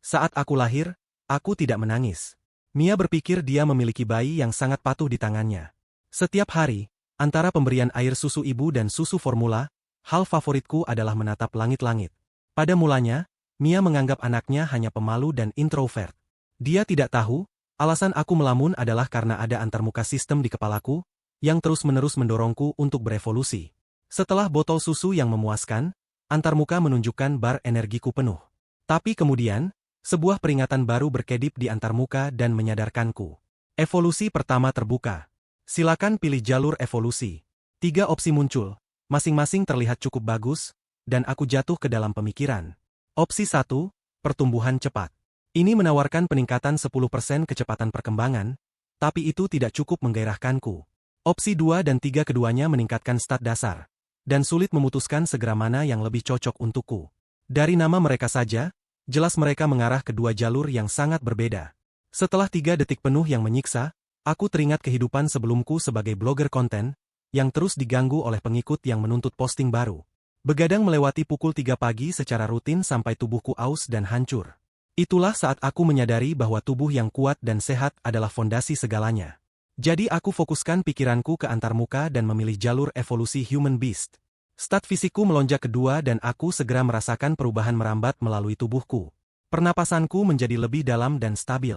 Saat aku lahir, aku tidak menangis. Mia berpikir dia memiliki bayi yang sangat patuh di tangannya. Setiap hari, antara pemberian air susu ibu dan susu formula, hal favoritku adalah menatap langit-langit. Pada mulanya, Mia menganggap anaknya hanya pemalu dan introvert. Dia tidak tahu, alasan aku melamun adalah karena ada antarmuka sistem di kepalaku, yang terus-menerus mendorongku untuk berevolusi. Setelah botol susu yang memuaskan, antarmuka menunjukkan bar energiku penuh. Tapi kemudian, sebuah peringatan baru berkedip di antarmuka dan menyadarkanku. Evolusi pertama terbuka. Silakan pilih jalur evolusi. 3 opsi muncul, masing-masing terlihat cukup bagus, dan aku jatuh ke dalam pemikiran. Opsi 1, pertumbuhan cepat. Ini menawarkan peningkatan 10% kecepatan perkembangan, tapi itu tidak cukup menggairahkanku. Opsi 2 dan 3 keduanya meningkatkan stat dasar, dan sulit memutuskan segera mana yang lebih cocok untukku. Dari nama mereka saja, jelas mereka mengarah ke 2 jalur yang sangat berbeda. Setelah 3 detik penuh yang menyiksa, aku teringat kehidupan sebelumku sebagai blogger konten, yang terus diganggu oleh pengikut yang menuntut posting baru. Begadang melewati pukul 3 pagi secara rutin sampai tubuhku aus dan hancur. Itulah saat aku menyadari bahwa tubuh yang kuat dan sehat adalah fondasi segalanya. Jadi aku fokuskan pikiranku ke antarmuka dan memilih jalur evolusi human beast. Stat fisikku melonjak kedua dan aku segera merasakan perubahan merambat melalui tubuhku. Pernapasanku menjadi lebih dalam dan stabil.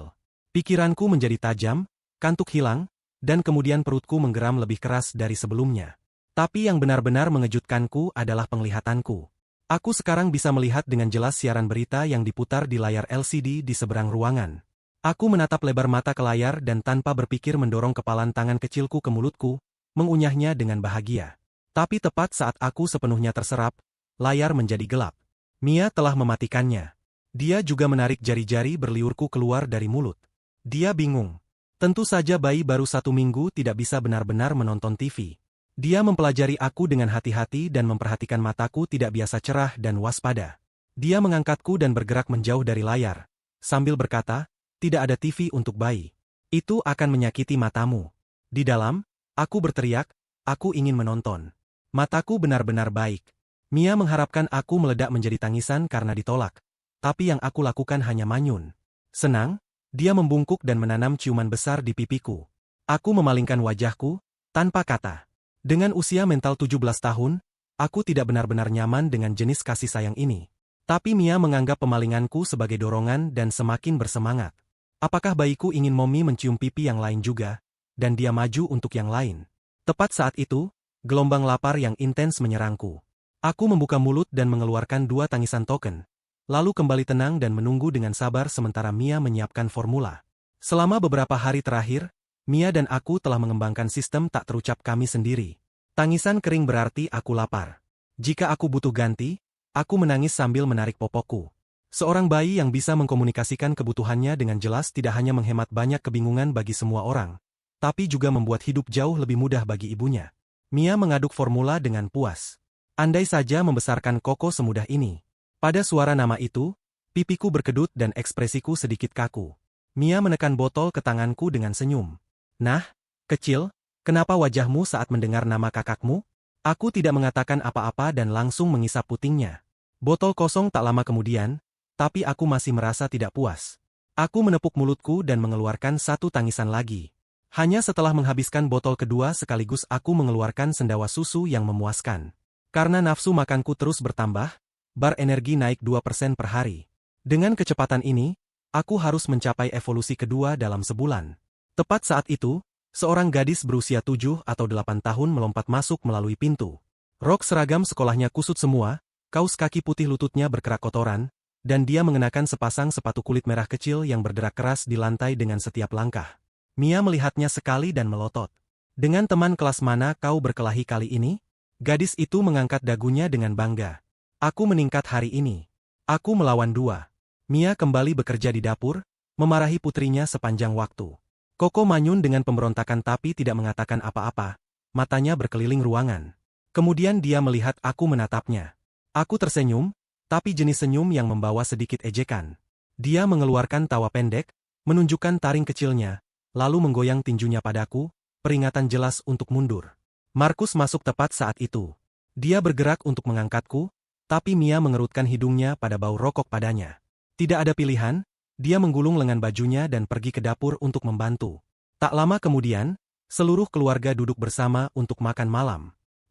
Pikiranku menjadi tajam, kantuk hilang, dan kemudian perutku menggeram lebih keras dari sebelumnya. Tapi yang benar-benar mengejutkanku adalah penglihatanku. Aku sekarang bisa melihat dengan jelas siaran berita yang diputar di layar LCD di seberang ruangan. Aku menatap lebar mata ke layar dan tanpa berpikir mendorong kepalan tangan kecilku ke mulutku, mengunyahnya dengan bahagia. Tapi tepat saat aku sepenuhnya terserap, layar menjadi gelap. Mia telah mematikannya. Dia juga menarik jari-jari berliurku keluar dari mulut. Dia bingung. Tentu saja bayi baru 1 minggu tidak bisa benar-benar menonton TV. Dia mempelajari aku dengan hati-hati dan memperhatikan mataku tidak biasa cerah dan waspada. Dia mengangkatku dan bergerak menjauh dari layar, sambil berkata, "Tidak ada TV untuk bayi. Itu akan menyakiti matamu." Di dalam, aku berteriak, "Aku ingin menonton." Mataku benar-benar baik. Mia mengharapkan aku meledak menjadi tangisan karena ditolak, tapi yang aku lakukan hanya manyun. Senang, dia membungkuk dan menanam ciuman besar di pipiku. Aku memalingkan wajahku, tanpa kata. Dengan usia mental 17 tahun, aku tidak benar-benar nyaman dengan jenis kasih sayang ini. Tapi Mia menganggap pemalinganku sebagai dorongan dan semakin bersemangat. Apakah bayiku ingin Mommy mencium pipi yang lain juga? Dan dia maju untuk yang lain. Tepat saat itu, gelombang lapar yang intens menyerangku. Aku membuka mulut dan mengeluarkan 2 tangisan token, lalu kembali tenang dan menunggu dengan sabar sementara Mia menyiapkan formula. Selama beberapa hari terakhir, Mia dan aku telah mengembangkan sistem tak terucap kami sendiri. Tangisan kering berarti aku lapar. Jika aku butuh ganti, aku menangis sambil menarik popokku. Seorang bayi yang bisa mengkomunikasikan kebutuhannya dengan jelas tidak hanya menghemat banyak kebingungan bagi semua orang, tapi juga membuat hidup jauh lebih mudah bagi ibunya. Mia mengaduk formula dengan puas. Andai saja membesarkan Koko semudah ini. Pada suara nama itu, pipiku berkedut dan ekspresiku sedikit kaku. Mia menekan botol ke tanganku dengan senyum. "Nah, kecil, kenapa wajahmu saat mendengar nama kakakmu?" Aku tidak mengatakan apa-apa dan langsung mengisap putingnya. Botol kosong tak lama kemudian, tapi aku masih merasa tidak puas. Aku menepuk mulutku dan mengeluarkan 1 tangisan lagi. Hanya setelah menghabiskan botol kedua sekaligus aku mengeluarkan sendawa susu yang memuaskan. Karena nafsu makanku terus bertambah, bar energi naik 2% per hari. Dengan kecepatan ini, aku harus mencapai evolusi kedua dalam sebulan. Tepat saat itu, seorang gadis berusia 7 atau 8 tahun melompat masuk melalui pintu. Rok seragam sekolahnya kusut semua, kaus kaki putih lututnya berkerak kotoran, dan dia mengenakan sepasang sepatu kulit merah kecil yang berderak keras di lantai dengan setiap langkah. Mia melihatnya sekali dan melotot. "Dengan teman kelas mana kau berkelahi kali ini?" Gadis itu mengangkat dagunya dengan bangga. "Aku meningkat hari ini. Aku melawan 2." Mia kembali bekerja di dapur, memarahi putrinya sepanjang waktu. Koko manyun dengan pemberontakan tapi tidak mengatakan apa-apa, matanya berkeliling ruangan. Kemudian dia melihat aku menatapnya. Aku tersenyum, tapi jenis senyum yang membawa sedikit ejekan. Dia mengeluarkan tawa pendek, menunjukkan taring kecilnya, lalu menggoyang tinjunya padaku, peringatan jelas untuk mundur. Markus masuk tepat saat itu. Dia bergerak untuk mengangkatku, tapi Mia mengerutkan hidungnya pada bau rokok padanya. Tidak ada pilihan, dia menggulung lengan bajunya dan pergi ke dapur untuk membantu. Tak lama kemudian, seluruh keluarga duduk bersama untuk makan malam.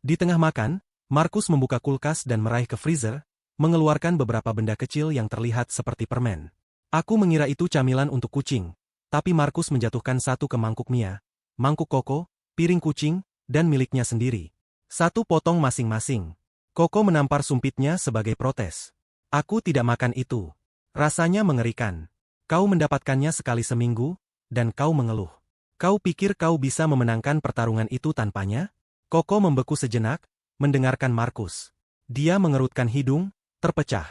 Di tengah makan, Markus membuka kulkas dan meraih ke freezer, mengeluarkan beberapa benda kecil yang terlihat seperti permen. Aku mengira itu camilan untuk kucing, tapi Markus menjatuhkan satu ke mangkuk Mia, mangkuk Koko, piring kucing, dan miliknya sendiri. Satu potong masing-masing. Koko menampar sumpitnya sebagai protes. Aku tidak makan itu. Rasanya mengerikan. Kau mendapatkannya sekali seminggu, dan kau mengeluh. Kau pikir kau bisa memenangkan pertarungan itu tanpanya? Koko membeku sejenak, mendengarkan Markus. Dia mengerutkan hidung, terpecah.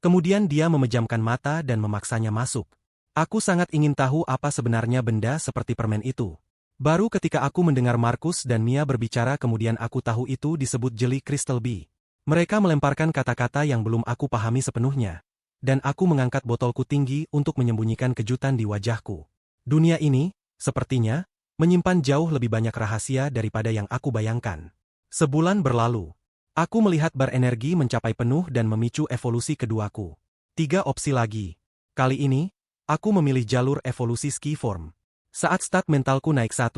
Kemudian dia memejamkan mata dan memaksanya masuk. Aku sangat ingin tahu apa sebenarnya benda seperti permen itu. Baru ketika aku mendengar Markus dan Mia berbicara kemudian aku tahu itu disebut jeli Crystal Bee. Mereka melemparkan kata-kata yang belum aku pahami sepenuhnya. Dan aku mengangkat botolku tinggi untuk menyembunyikan kejutan di wajahku. Dunia ini, sepertinya, menyimpan jauh lebih banyak rahasia daripada yang aku bayangkan. Sebulan berlalu. Aku melihat bar energi mencapai penuh dan memicu evolusi keduaku. 3 opsi lagi. Kali ini, aku memilih jalur evolusi ski form. Saat stat mentalku naik 1,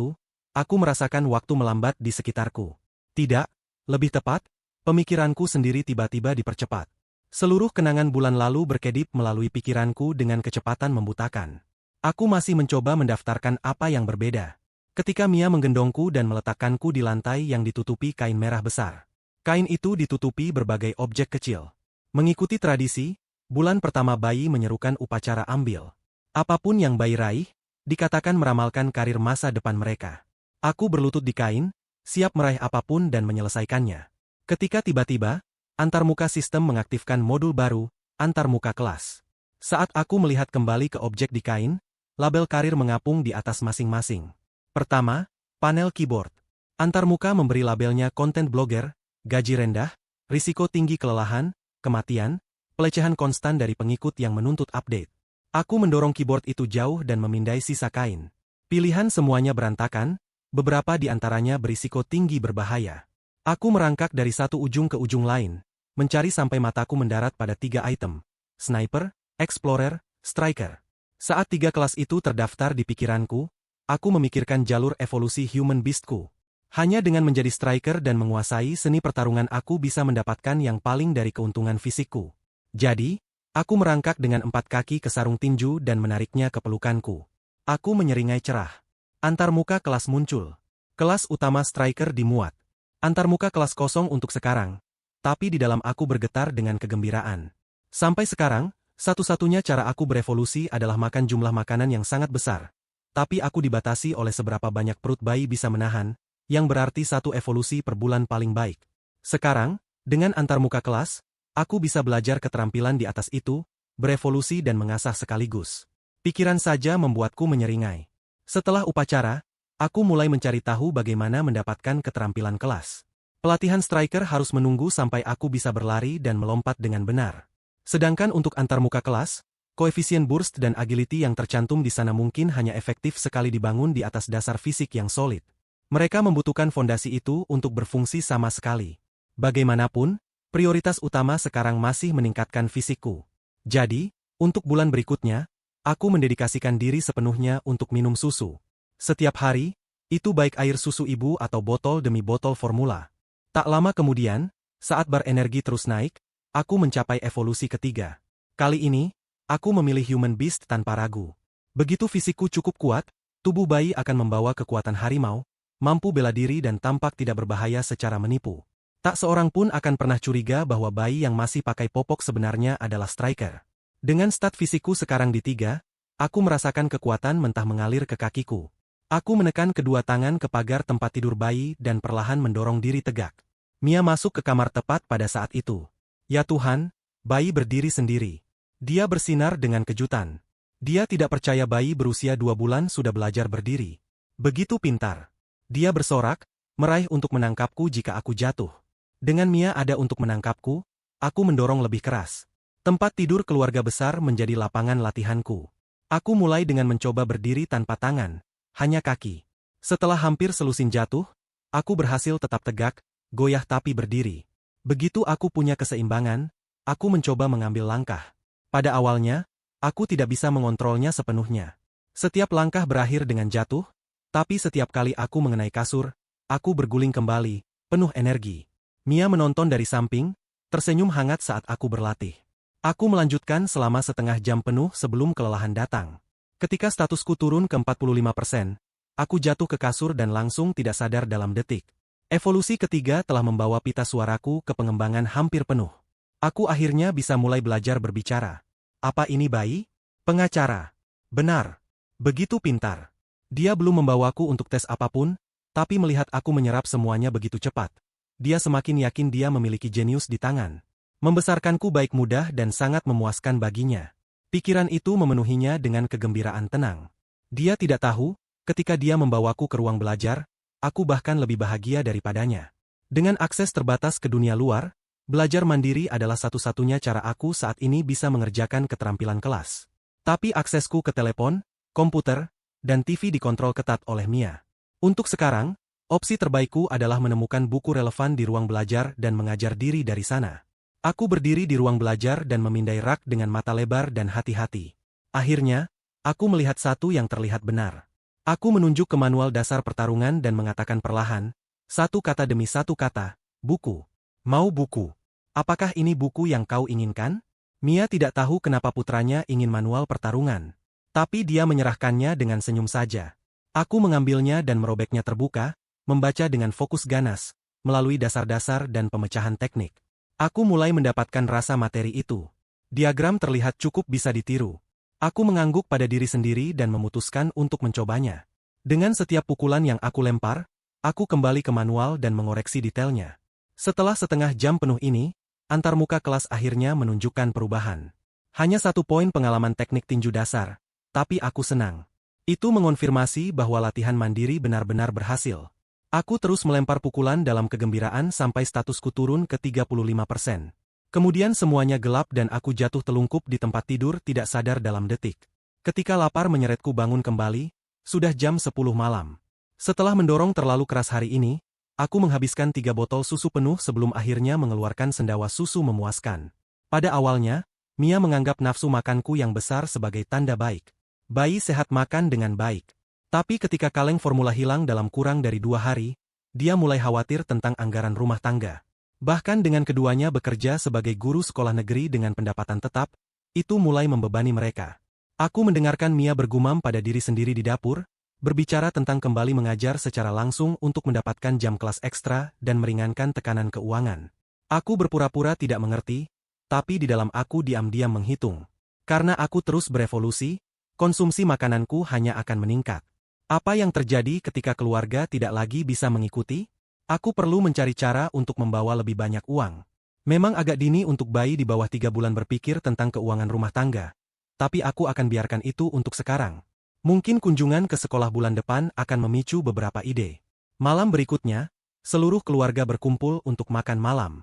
aku merasakan waktu melambat di sekitarku. Tidak, lebih tepat, pemikiranku sendiri tiba-tiba dipercepat. Seluruh kenangan bulan lalu berkedip melalui pikiranku dengan kecepatan membutakan. Aku masih mencoba mendaftarkan apa yang berbeda. Ketika Mia menggendongku dan meletakkanku di lantai yang ditutupi kain merah besar. Kain itu ditutupi berbagai objek kecil. Mengikuti tradisi, bulan pertama bayi menyerukan upacara ambil. Apapun yang bayi raih, dikatakan meramalkan karir masa depan mereka. Aku berlutut di kain, siap meraih apapun dan menyelesaikannya. Ketika tiba-tiba, antarmuka sistem mengaktifkan modul baru, antarmuka kelas. Saat aku melihat kembali ke objek di kain, label karir mengapung di atas masing-masing. Pertama, panel keyboard. Antarmuka memberi labelnya content blogger, gaji rendah, risiko tinggi kelelahan, kematian, pelecehan konstan dari pengikut yang menuntut update. Aku mendorong keyboard itu jauh dan memindai sisa kain. Pilihan semuanya berantakan, beberapa di antaranya berisiko tinggi berbahaya. Aku merangkak dari satu ujung ke ujung lain, mencari sampai mataku mendarat pada 3 item. Sniper, Explorer, Striker. Saat 3 kelas itu terdaftar di pikiranku, aku memikirkan jalur evolusi human beastku. Hanya dengan menjadi striker dan menguasai seni pertarungan aku bisa mendapatkan yang paling dari keuntungan fisikku. Jadi, aku merangkak dengan 4 kaki ke sarung tinju dan menariknya ke pelukanku. Aku menyeringai cerah. Antarmuka kelas muncul. Kelas utama striker dimuat. Antarmuka kelas kosong untuk sekarang. Tapi di dalam aku bergetar dengan kegembiraan. Sampai sekarang, satu-satunya cara aku berevolusi adalah makan jumlah makanan yang sangat besar. Tapi aku dibatasi oleh seberapa banyak perut bayi bisa menahan, yang berarti 1 evolusi per bulan paling baik. Sekarang, dengan antarmuka kelas, aku bisa belajar keterampilan di atas itu, berevolusi dan mengasah sekaligus. Pikiran saja membuatku menyeringai. Setelah upacara, aku mulai mencari tahu bagaimana mendapatkan keterampilan kelas. Pelatihan striker harus menunggu sampai aku bisa berlari dan melompat dengan benar. Sedangkan untuk antarmuka kelas, koefisien burst dan agility yang tercantum di sana mungkin hanya efektif sekali dibangun di atas dasar fisik yang solid. Mereka membutuhkan fondasi itu untuk berfungsi sama sekali. Bagaimanapun, prioritas utama sekarang masih meningkatkan fisikku. Jadi, untuk bulan berikutnya, aku mendedikasikan diri sepenuhnya untuk minum susu. Setiap hari, itu baik air susu ibu atau botol demi botol formula. Tak lama kemudian, saat bar energi terus naik, aku mencapai evolusi ketiga. Kali ini, aku memilih human beast tanpa ragu. Begitu fisikku cukup kuat, tubuh bayi akan membawa kekuatan harimau, mampu bela diri dan tampak tidak berbahaya secara menipu. Tak seorang pun akan pernah curiga bahwa bayi yang masih pakai popok sebenarnya adalah striker. Dengan stat fisikku sekarang di 3, aku merasakan kekuatan mentah mengalir ke kakiku. Aku menekan kedua tangan ke pagar tempat tidur bayi dan perlahan mendorong diri tegak. Mia masuk ke kamar tepat pada saat itu. Ya Tuhan, bayi berdiri sendiri. Dia bersinar dengan kejutan. Dia tidak percaya bayi berusia 2 bulan sudah belajar berdiri. Begitu pintar. Dia bersorak, meraih untuk menangkapku jika aku jatuh. Dengan Mia ada untuk menangkapku, aku mendorong lebih keras. Tempat tidur keluarga besar menjadi lapangan latihanku. Aku mulai dengan mencoba berdiri tanpa tangan, hanya kaki. Setelah hampir selusin jatuh, aku berhasil tetap tegak, goyah tapi berdiri. Begitu aku punya keseimbangan, aku mencoba mengambil langkah. Pada awalnya, Aku tidak bisa mengontrolnya sepenuhnya. Setiap langkah berakhir dengan jatuh, tapi setiap kali aku mengenai kasur, aku berguling kembali, penuh energi. Mia menonton dari samping, tersenyum hangat saat aku berlatih. Aku melanjutkan selama setengah jam penuh sebelum kelelahan datang. Ketika statusku turun ke 45%, aku jatuh ke kasur dan langsung tidak sadar dalam detik. Evolusi ketiga telah membawa pita suaraku ke pengembangan hampir penuh. Aku akhirnya bisa mulai belajar berbicara. Apa ini bayi? Pengacara. Benar. Begitu pintar. Dia belum membawaku untuk tes apapun, tapi melihat aku menyerap semuanya begitu cepat. Dia semakin yakin dia memiliki jenius di tangan. Membesarkanku baik mudah dan sangat memuaskan baginya. Pikiran itu memenuhinya dengan kegembiraan tenang. Dia tidak tahu, ketika dia membawaku ke ruang belajar, aku bahkan lebih bahagia daripadanya. Dengan akses terbatas ke dunia luar, belajar mandiri adalah satu-satunya cara aku saat ini bisa mengerjakan keterampilan kelas. Tapi aksesku ke telepon, komputer, dan TV dikontrol ketat oleh Mia. Untuk sekarang, opsi terbaikku adalah menemukan buku relevan di ruang belajar dan mengajar diri dari sana. Aku berdiri di ruang belajar dan memindai rak dengan mata lebar dan hati-hati. Akhirnya, aku melihat satu yang terlihat benar. Aku menunjuk ke manual dasar pertarungan dan mengatakan perlahan, satu kata demi satu kata, buku. Mau buku. Apakah ini buku yang kau inginkan? Mia tidak tahu kenapa putranya ingin manual pertarungan. Tapi dia menyerahkannya dengan senyum saja. Aku mengambilnya dan merobeknya terbuka, membaca dengan fokus ganas, melalui dasar-dasar dan pemecahan teknik. Aku mulai mendapatkan rasa materi itu. Diagram terlihat cukup bisa ditiru. Aku mengangguk pada diri sendiri dan memutuskan untuk mencobanya. Dengan setiap pukulan yang aku lempar, aku kembali ke manual dan mengoreksi detailnya. Setelah setengah jam penuh ini, antarmuka kelas akhirnya menunjukkan perubahan. Hanya 1 poin pengalaman teknik tinju dasar, tapi aku senang. Itu mengonfirmasi bahwa latihan mandiri benar-benar berhasil. Aku terus melempar pukulan dalam kegembiraan sampai statusku turun ke 35%. Kemudian semuanya gelap dan aku jatuh telungkup di tempat tidur tidak sadar dalam detik. Ketika lapar menyeretku bangun kembali, sudah jam 10 malam. Setelah mendorong terlalu keras hari ini, aku menghabiskan 3 botol susu penuh sebelum akhirnya mengeluarkan sendawa susu memuaskan. Pada awalnya, Mia menganggap nafsu makanku yang besar sebagai tanda baik. Bayi sehat makan dengan baik. Tapi ketika kaleng formula hilang dalam kurang dari 2 hari, dia mulai khawatir tentang anggaran rumah tangga. Bahkan dengan keduanya bekerja sebagai guru sekolah negeri dengan pendapatan tetap, itu mulai membebani mereka. Aku mendengarkan Mia bergumam pada diri sendiri di dapur, berbicara tentang kembali mengajar secara langsung untuk mendapatkan jam kelas ekstra dan meringankan tekanan keuangan. Aku berpura-pura tidak mengerti, tapi di dalam aku diam-diam menghitung. Karena aku terus berevolusi, konsumsi makananku hanya akan meningkat. Apa yang terjadi ketika keluarga tidak lagi bisa mengikuti? Aku perlu mencari cara untuk membawa lebih banyak uang. Memang agak dini untuk bayi di bawah 3 bulan berpikir tentang keuangan rumah tangga. Tapi aku akan biarkan itu untuk sekarang. Mungkin kunjungan ke sekolah bulan depan akan memicu beberapa ide. Malam berikutnya, seluruh keluarga berkumpul untuk makan malam.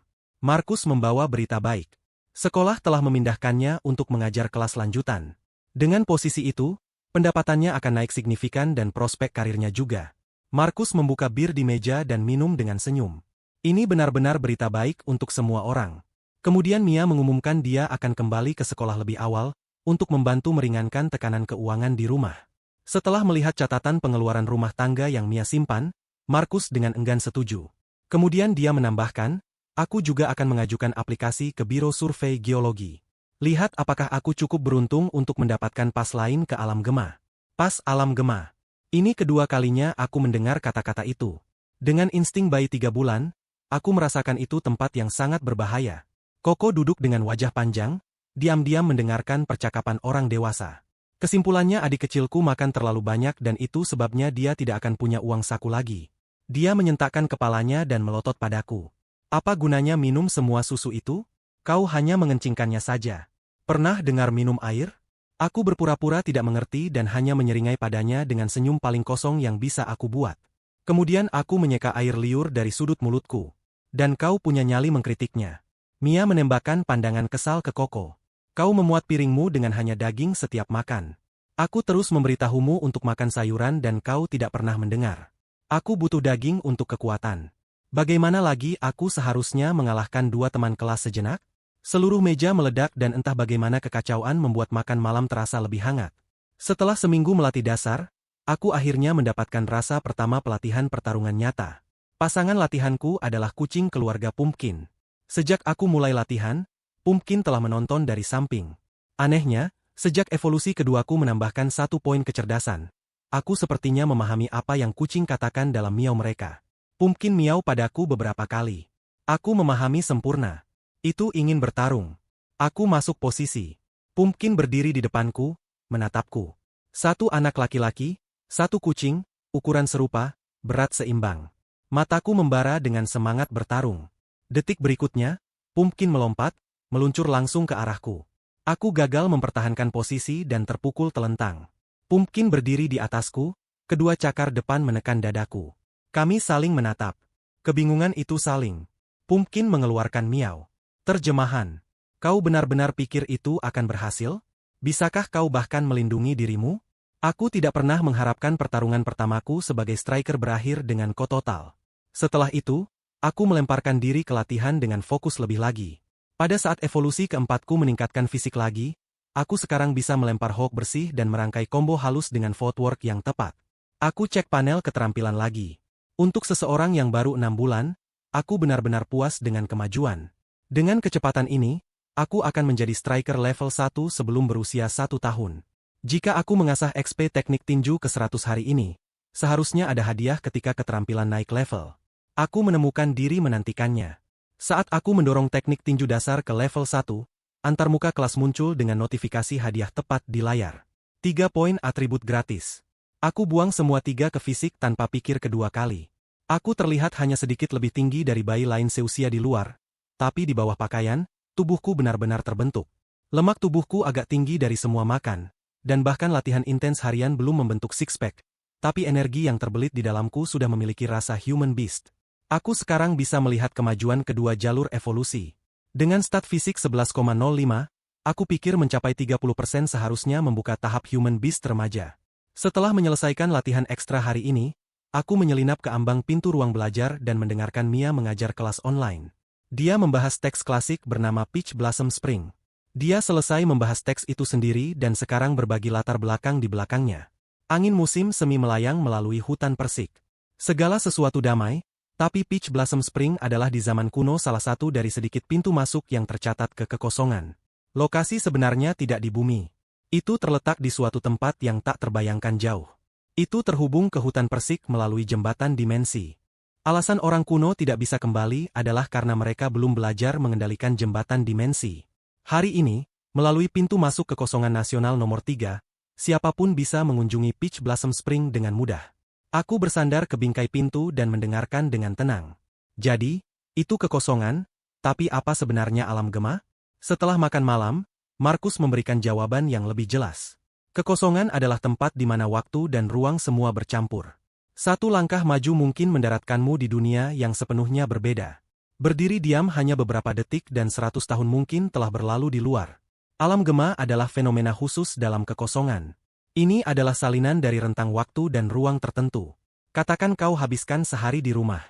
Markus membawa berita baik. Sekolah telah memindahkannya untuk mengajar kelas lanjutan. Dengan posisi itu, pendapatannya akan naik signifikan dan prospek karirnya juga. Markus membuka bir di meja dan minum dengan senyum. Ini benar-benar berita baik untuk semua orang. Kemudian Mia mengumumkan dia akan kembali ke sekolah lebih awal, untuk membantu meringankan tekanan keuangan di rumah. Setelah melihat catatan pengeluaran rumah tangga yang Mia simpan, Markus dengan enggan setuju. Kemudian dia menambahkan, aku juga akan mengajukan aplikasi ke Biro Survei Geologi. Lihat apakah aku cukup beruntung untuk mendapatkan pas lain ke alam gema. Pas alam gema. Ini kedua kalinya aku mendengar kata-kata itu. Dengan insting bayi 3 bulan, aku merasakan itu tempat yang sangat berbahaya. Koko duduk dengan wajah panjang, diam-diam mendengarkan percakapan orang dewasa. Kesimpulannya adik kecilku makan terlalu banyak dan itu sebabnya dia tidak akan punya uang saku lagi. Dia menyentakkan kepalanya dan melotot padaku. Apa gunanya minum semua susu itu? Kau hanya mengencingkannya saja. Pernah dengar minum air? Aku berpura-pura tidak mengerti dan hanya menyeringai padanya dengan senyum paling kosong yang bisa aku buat. Kemudian aku menyeka air liur dari sudut mulutku. Dan kau punya nyali mengkritiknya. Mia menembakkan pandangan kesal ke Koko. Kau memuat piringmu dengan hanya daging setiap makan. Aku terus memberitahumu untuk makan sayuran dan kau tidak pernah mendengar. Aku butuh daging untuk kekuatan. Bagaimana lagi aku seharusnya mengalahkan 2 teman kelas sejenak? Seluruh meja meledak dan entah bagaimana kekacauan membuat makan malam terasa lebih hangat. Setelah seminggu melatih dasar, aku akhirnya mendapatkan rasa pertama pelatihan pertarungan nyata. Pasangan latihanku adalah kucing keluarga Pumpkin. Sejak aku mulai latihan, Pumpkin telah menonton dari samping. Anehnya, sejak evolusi keduaku menambahkan 1 poin kecerdasan, aku sepertinya memahami apa yang kucing katakan dalam miau mereka. Pumpkin miau padaku beberapa kali. Aku memahami sempurna. Itu ingin bertarung. Aku masuk posisi. Pumpkin berdiri di depanku, menatapku. Satu anak laki-laki, satu kucing, ukuran serupa, berat seimbang. Mataku membara dengan semangat bertarung. Detik berikutnya, Pumpkin melompat, meluncur langsung ke arahku. Aku gagal mempertahankan posisi dan terpukul telentang. Pumpkin berdiri di atasku, kedua cakar depan menekan dadaku. Kami saling menatap. Kebingungan itu saling. Pumpkin mengeluarkan miau. Terjemahan. Kau benar-benar pikir itu akan berhasil? Bisakah kau bahkan melindungi dirimu? Aku tidak pernah mengharapkan pertarungan pertamaku sebagai striker berakhir dengan KO total. Setelah itu, aku melemparkan diri ke latihan dengan fokus lebih lagi. Pada saat evolusi keempatku meningkatkan fisik lagi, aku sekarang bisa melempar hook bersih dan merangkai combo halus dengan footwork yang tepat. Aku cek panel keterampilan lagi. Untuk seseorang yang baru 6 bulan, aku benar-benar puas dengan kemajuan. Dengan kecepatan ini, aku akan menjadi striker level 1 sebelum berusia 1 tahun. Jika aku mengasah XP teknik tinju ke 100 hari ini, seharusnya ada hadiah ketika keterampilan naik level. Aku menemukan diri menantikannya. Saat aku mendorong teknik tinju dasar ke level 1, antarmuka kelas muncul dengan notifikasi hadiah tepat di layar. 3 poin atribut gratis. Aku buang semua 3 ke fisik tanpa pikir kedua kali. Aku terlihat hanya sedikit lebih tinggi dari bayi lain seusia di luar, tapi di bawah pakaian, tubuhku benar-benar terbentuk. Lemak tubuhku agak tinggi dari semua makan, dan bahkan latihan intens harian belum membentuk six-pack, tapi energi yang terbelit di dalamku sudah memiliki rasa human beast. Aku sekarang bisa melihat kemajuan kedua jalur evolusi. Dengan stat fisik 11,05, aku pikir mencapai 30% seharusnya membuka tahap human beast remaja. Setelah menyelesaikan latihan ekstra hari ini, aku menyelinap ke ambang pintu ruang belajar dan mendengarkan Mia mengajar kelas online. Dia membahas teks klasik bernama Peach Blossom Spring. Dia selesai membahas teks itu sendiri dan sekarang berbagi latar belakang di belakangnya. Angin musim semi melayang melalui hutan persik. Segala sesuatu damai, tapi Peach Blossom Spring adalah di zaman kuno salah satu dari sedikit pintu masuk yang tercatat ke kekosongan. Lokasi sebenarnya tidak di bumi. Itu terletak di suatu tempat yang tak terbayangkan jauh. Itu terhubung ke hutan persik melalui jembatan dimensi. Alasan orang kuno tidak bisa kembali adalah karena mereka belum belajar mengendalikan jembatan dimensi. Hari ini, melalui pintu masuk kekosongan nasional nomor 3, siapapun bisa mengunjungi Peach Blossom Spring dengan mudah. Aku bersandar ke bingkai pintu dan mendengarkan dengan tenang. Jadi, itu kekosongan, tapi apa sebenarnya alam gema? Setelah makan malam, Markus memberikan jawaban yang lebih jelas. Kekosongan adalah tempat di mana waktu dan ruang semua bercampur. Satu langkah maju mungkin mendaratkanmu di dunia yang sepenuhnya berbeda. Berdiri diam hanya beberapa detik dan 100 tahun mungkin telah berlalu di luar. Alam gema adalah fenomena khusus dalam kekosongan. Ini adalah salinan dari rentang waktu dan ruang tertentu. Katakan kau habiskan sehari di rumah.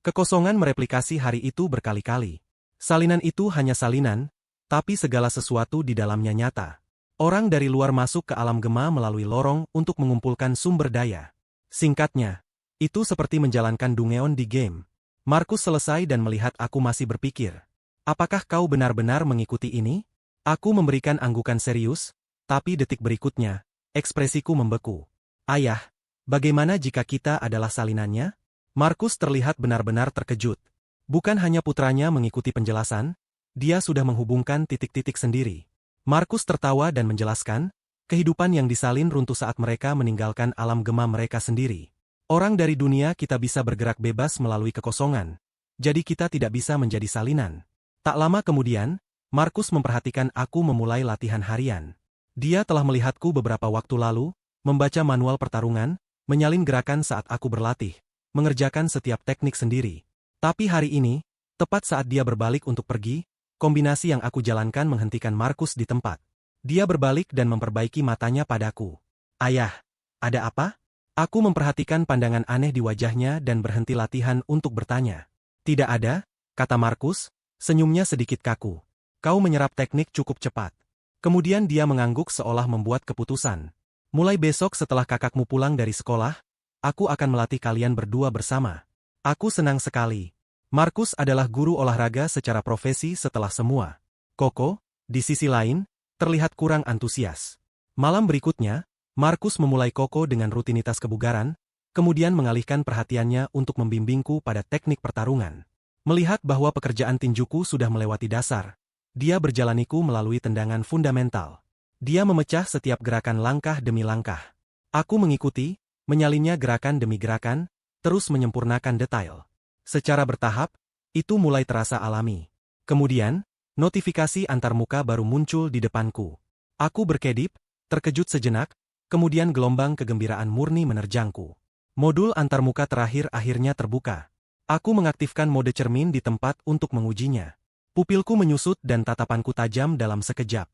Kekosongan mereplikasi hari itu berkali-kali. Salinan itu hanya salinan, tapi segala sesuatu di dalamnya nyata. Orang dari luar masuk ke alam gema melalui lorong untuk mengumpulkan sumber daya. Singkatnya, itu seperti menjalankan Dungeon di game. Markus selesai dan melihat aku masih berpikir. Apakah kau benar-benar mengikuti ini? Aku memberikan anggukan serius, tapi detik berikutnya, ekspresiku membeku. Ayah, bagaimana jika kita adalah salinannya? Markus terlihat benar-benar terkejut. Bukan hanya putranya mengikuti penjelasan, dia sudah menghubungkan titik-titik sendiri. Markus tertawa dan menjelaskan, kehidupan yang disalin runtuh saat mereka meninggalkan alam gema mereka sendiri. Orang dari dunia kita bisa bergerak bebas melalui kekosongan, jadi kita tidak bisa menjadi salinan. Tak lama kemudian, Markus memperhatikan aku memulai latihan harian. Dia telah melihatku beberapa waktu lalu, membaca manual pertarungan, menyalin gerakan saat aku berlatih, mengerjakan setiap teknik sendiri. Tapi hari ini, tepat saat dia berbalik untuk pergi, kombinasi yang aku jalankan menghentikan Markus di tempat. Dia berbalik dan memperbaiki matanya padaku. Ayah, ada apa? Aku memperhatikan pandangan aneh di wajahnya dan berhenti latihan untuk bertanya. Tidak ada, kata Markus, senyumnya sedikit kaku. Kau menyerap teknik cukup cepat. Kemudian dia mengangguk seolah membuat keputusan. Mulai besok setelah kakakmu pulang dari sekolah, aku akan melatih kalian berdua bersama. Aku senang sekali. Markus adalah guru olahraga secara profesi setelah semua. Koko, di sisi lain, terlihat kurang antusias. Malam berikutnya, Markus memulai Koko dengan rutinitas kebugaran, kemudian mengalihkan perhatiannya untuk membimbingku pada teknik pertarungan. Melihat bahwa pekerjaan tinjuku sudah melewati dasar, dia berjalaniku melalui tendangan fundamental. Dia memecah setiap gerakan langkah demi langkah. Aku mengikuti, menyalinnya gerakan demi gerakan, terus menyempurnakan detail. Secara bertahap, itu mulai terasa alami. Kemudian, notifikasi antarmuka baru muncul di depanku. Aku berkedip, terkejut sejenak, kemudian gelombang kegembiraan murni menerjangku. Modul antarmuka terakhir akhirnya terbuka. Aku mengaktifkan mode cermin di tempat untuk mengujinya. Pupilku menyusut dan tatapanku tajam dalam sekejap.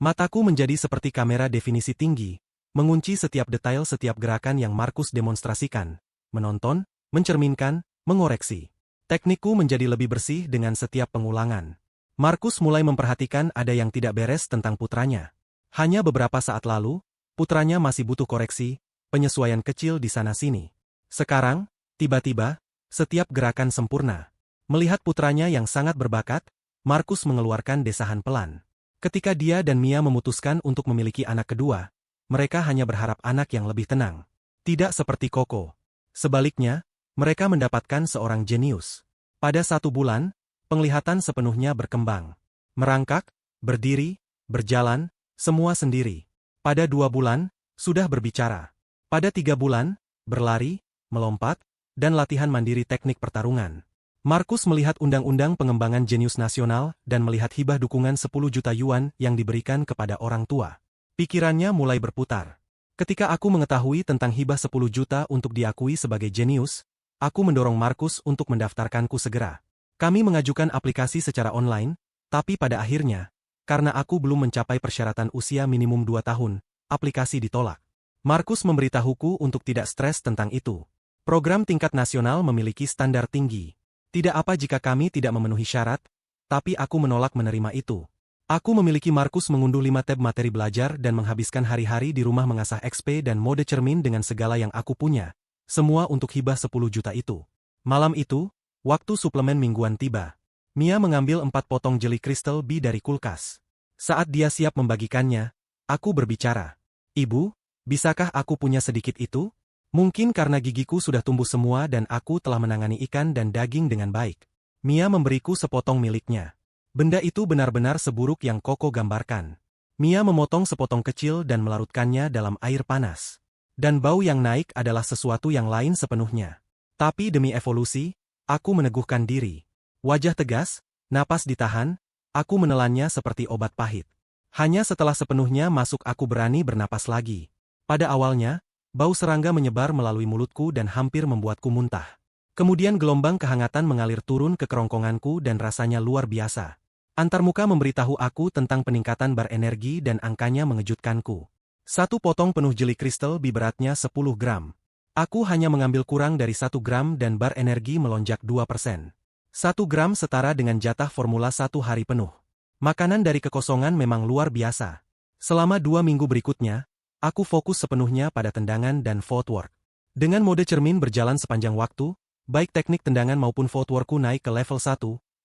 Mataku menjadi seperti kamera definisi tinggi, mengunci setiap detail setiap gerakan yang Markus demonstrasikan, menonton, mencerminkan, mengoreksi. Teknikku menjadi lebih bersih dengan setiap pengulangan. Markus mulai memperhatikan ada yang tidak beres tentang putranya. Hanya beberapa saat lalu, putranya masih butuh koreksi, penyesuaian kecil di sana-sini. Sekarang, tiba-tiba, setiap gerakan sempurna. Melihat putranya yang sangat berbakat, Markus mengeluarkan desahan pelan. Ketika dia dan Mia memutuskan untuk memiliki anak kedua, mereka hanya berharap anak yang lebih tenang. Tidak seperti Koko. Sebaliknya, mereka mendapatkan seorang jenius. Pada 1 bulan, penglihatan sepenuhnya berkembang. Merangkak, berdiri, berjalan, semua sendiri. Pada 2 bulan, sudah berbicara. Pada 3 bulan, berlari, melompat, dan latihan mandiri teknik pertarungan. Markus melihat undang-undang pengembangan jenius nasional dan melihat hibah dukungan 10 juta yuan yang diberikan kepada orang tua. Pikirannya mulai berputar. Ketika aku mengetahui tentang hibah 10 juta untuk diakui sebagai jenius, aku mendorong Markus untuk mendaftarkanku segera. Kami mengajukan aplikasi secara online, tapi pada akhirnya, karena aku belum mencapai persyaratan usia minimum 2 tahun, aplikasi ditolak. Markus memberitahuku untuk tidak stres tentang itu. Program tingkat nasional memiliki standar tinggi. Tidak apa jika kami tidak memenuhi syarat, tapi aku menolak menerima itu. Aku memiliki Markus mengunduh 5 tab materi belajar dan menghabiskan hari-hari di rumah mengasah XP dan mode cermin dengan segala yang aku punya, semua untuk hibah 10 juta itu. Malam itu, waktu suplemen mingguan tiba. Mia mengambil 4 potong jeli kristal B dari kulkas. Saat dia siap membagikannya, aku berbicara. Ibu, bisakah aku punya sedikit itu? Mungkin karena gigiku sudah tumbuh semua dan aku telah menangani ikan dan daging dengan baik. Mia memberiku sepotong miliknya. Benda itu benar-benar seburuk yang Koko gambarkan. Mia memotong sepotong kecil dan melarutkannya dalam air panas. Dan bau yang naik adalah sesuatu yang lain sepenuhnya. Tapi demi evolusi, aku meneguhkan diri. Wajah tegas, napas ditahan, aku menelannya seperti obat pahit. Hanya setelah sepenuhnya masuk aku berani bernapas lagi. Pada awalnya, bau serangga menyebar melalui mulutku dan hampir membuatku muntah. Kemudian gelombang kehangatan mengalir turun ke kerongkonganku dan rasanya luar biasa. Antarmuka memberitahu aku tentang peningkatan bar energi dan angkanya mengejutkanku. 1 potong penuh jeli kristal B beratnya 10 gram. Aku hanya mengambil kurang dari 1 gram dan bar energi melonjak 2%. 1 gram setara dengan jatah formula 1 hari penuh. Makanan dari kekosongan memang luar biasa. Selama 2 minggu berikutnya, aku fokus sepenuhnya pada tendangan dan footwork. Dengan mode cermin berjalan sepanjang waktu, baik teknik tendangan maupun footworkku naik ke level 1,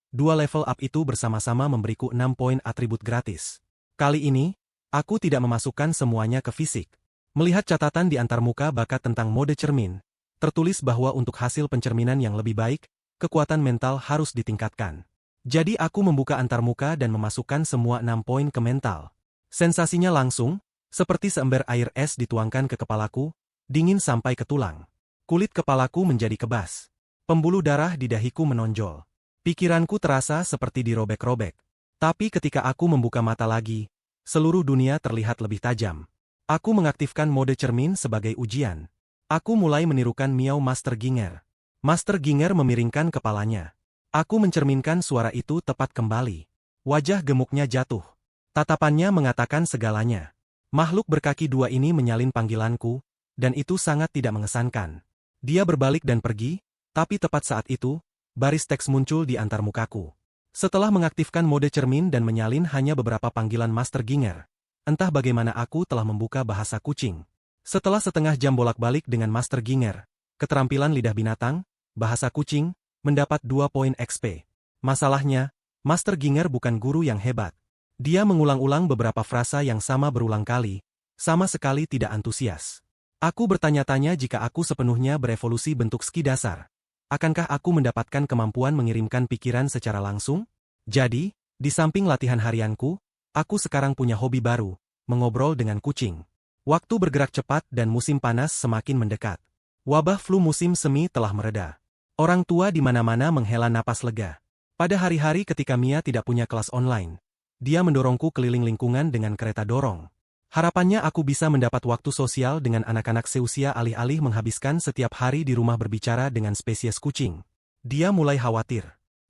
2 level up itu bersama-sama memberiku 6 poin atribut gratis. Kali ini, aku tidak memasukkan semuanya ke fisik. Melihat catatan di antarmuka bakat tentang mode cermin, tertulis bahwa untuk hasil pencerminan yang lebih baik, kekuatan mental harus ditingkatkan. Jadi aku membuka antarmuka dan memasukkan semua 6 poin ke mental. Sensasinya langsung, seperti seember air es dituangkan ke kepalaku, dingin sampai ke tulang. Kulit kepalaku menjadi kebas. Pembuluh darah di dahiku menonjol. Pikiranku terasa seperti dirobek-robek. Tapi ketika aku membuka mata lagi, seluruh dunia terlihat lebih tajam. Aku mengaktifkan mode cermin sebagai ujian. Aku mulai menirukan miau Master Ginger. Master Ginger memiringkan kepalanya. Aku mencerminkan suara itu tepat kembali. Wajah gemuknya jatuh. Tatapannya mengatakan segalanya. Makhluk berkaki 2 ini menyalin panggilanku, dan itu sangat tidak mengesankan. Dia berbalik dan pergi, tapi tepat saat itu, baris teks muncul di antarmukaku. Setelah mengaktifkan mode cermin dan menyalin hanya beberapa panggilan Master Ginger, entah bagaimana aku telah membuka bahasa kucing. Setelah setengah jam bolak-balik dengan Master Ginger, keterampilan lidah binatang, bahasa kucing, mendapat 2 poin XP. Masalahnya, Master Ginger bukan guru yang hebat. Dia mengulang-ulang beberapa frasa yang sama berulang kali, sama sekali tidak antusias. Aku bertanya-tanya jika aku sepenuhnya berevolusi bentuk ski dasar. Akankah aku mendapatkan kemampuan mengirimkan pikiran secara langsung? Jadi, di samping latihan harianku, aku sekarang punya hobi baru, mengobrol dengan kucing. Waktu bergerak cepat dan musim panas semakin mendekat. Wabah flu musim semi telah mereda. Orang tua di mana-mana menghela napas lega. Pada hari-hari ketika Mia tidak punya kelas online, dia mendorongku keliling lingkungan dengan kereta dorong. Harapannya aku bisa mendapat waktu sosial dengan anak-anak seusia alih-alih menghabiskan setiap hari di rumah berbicara dengan spesies kucing. Dia mulai khawatir.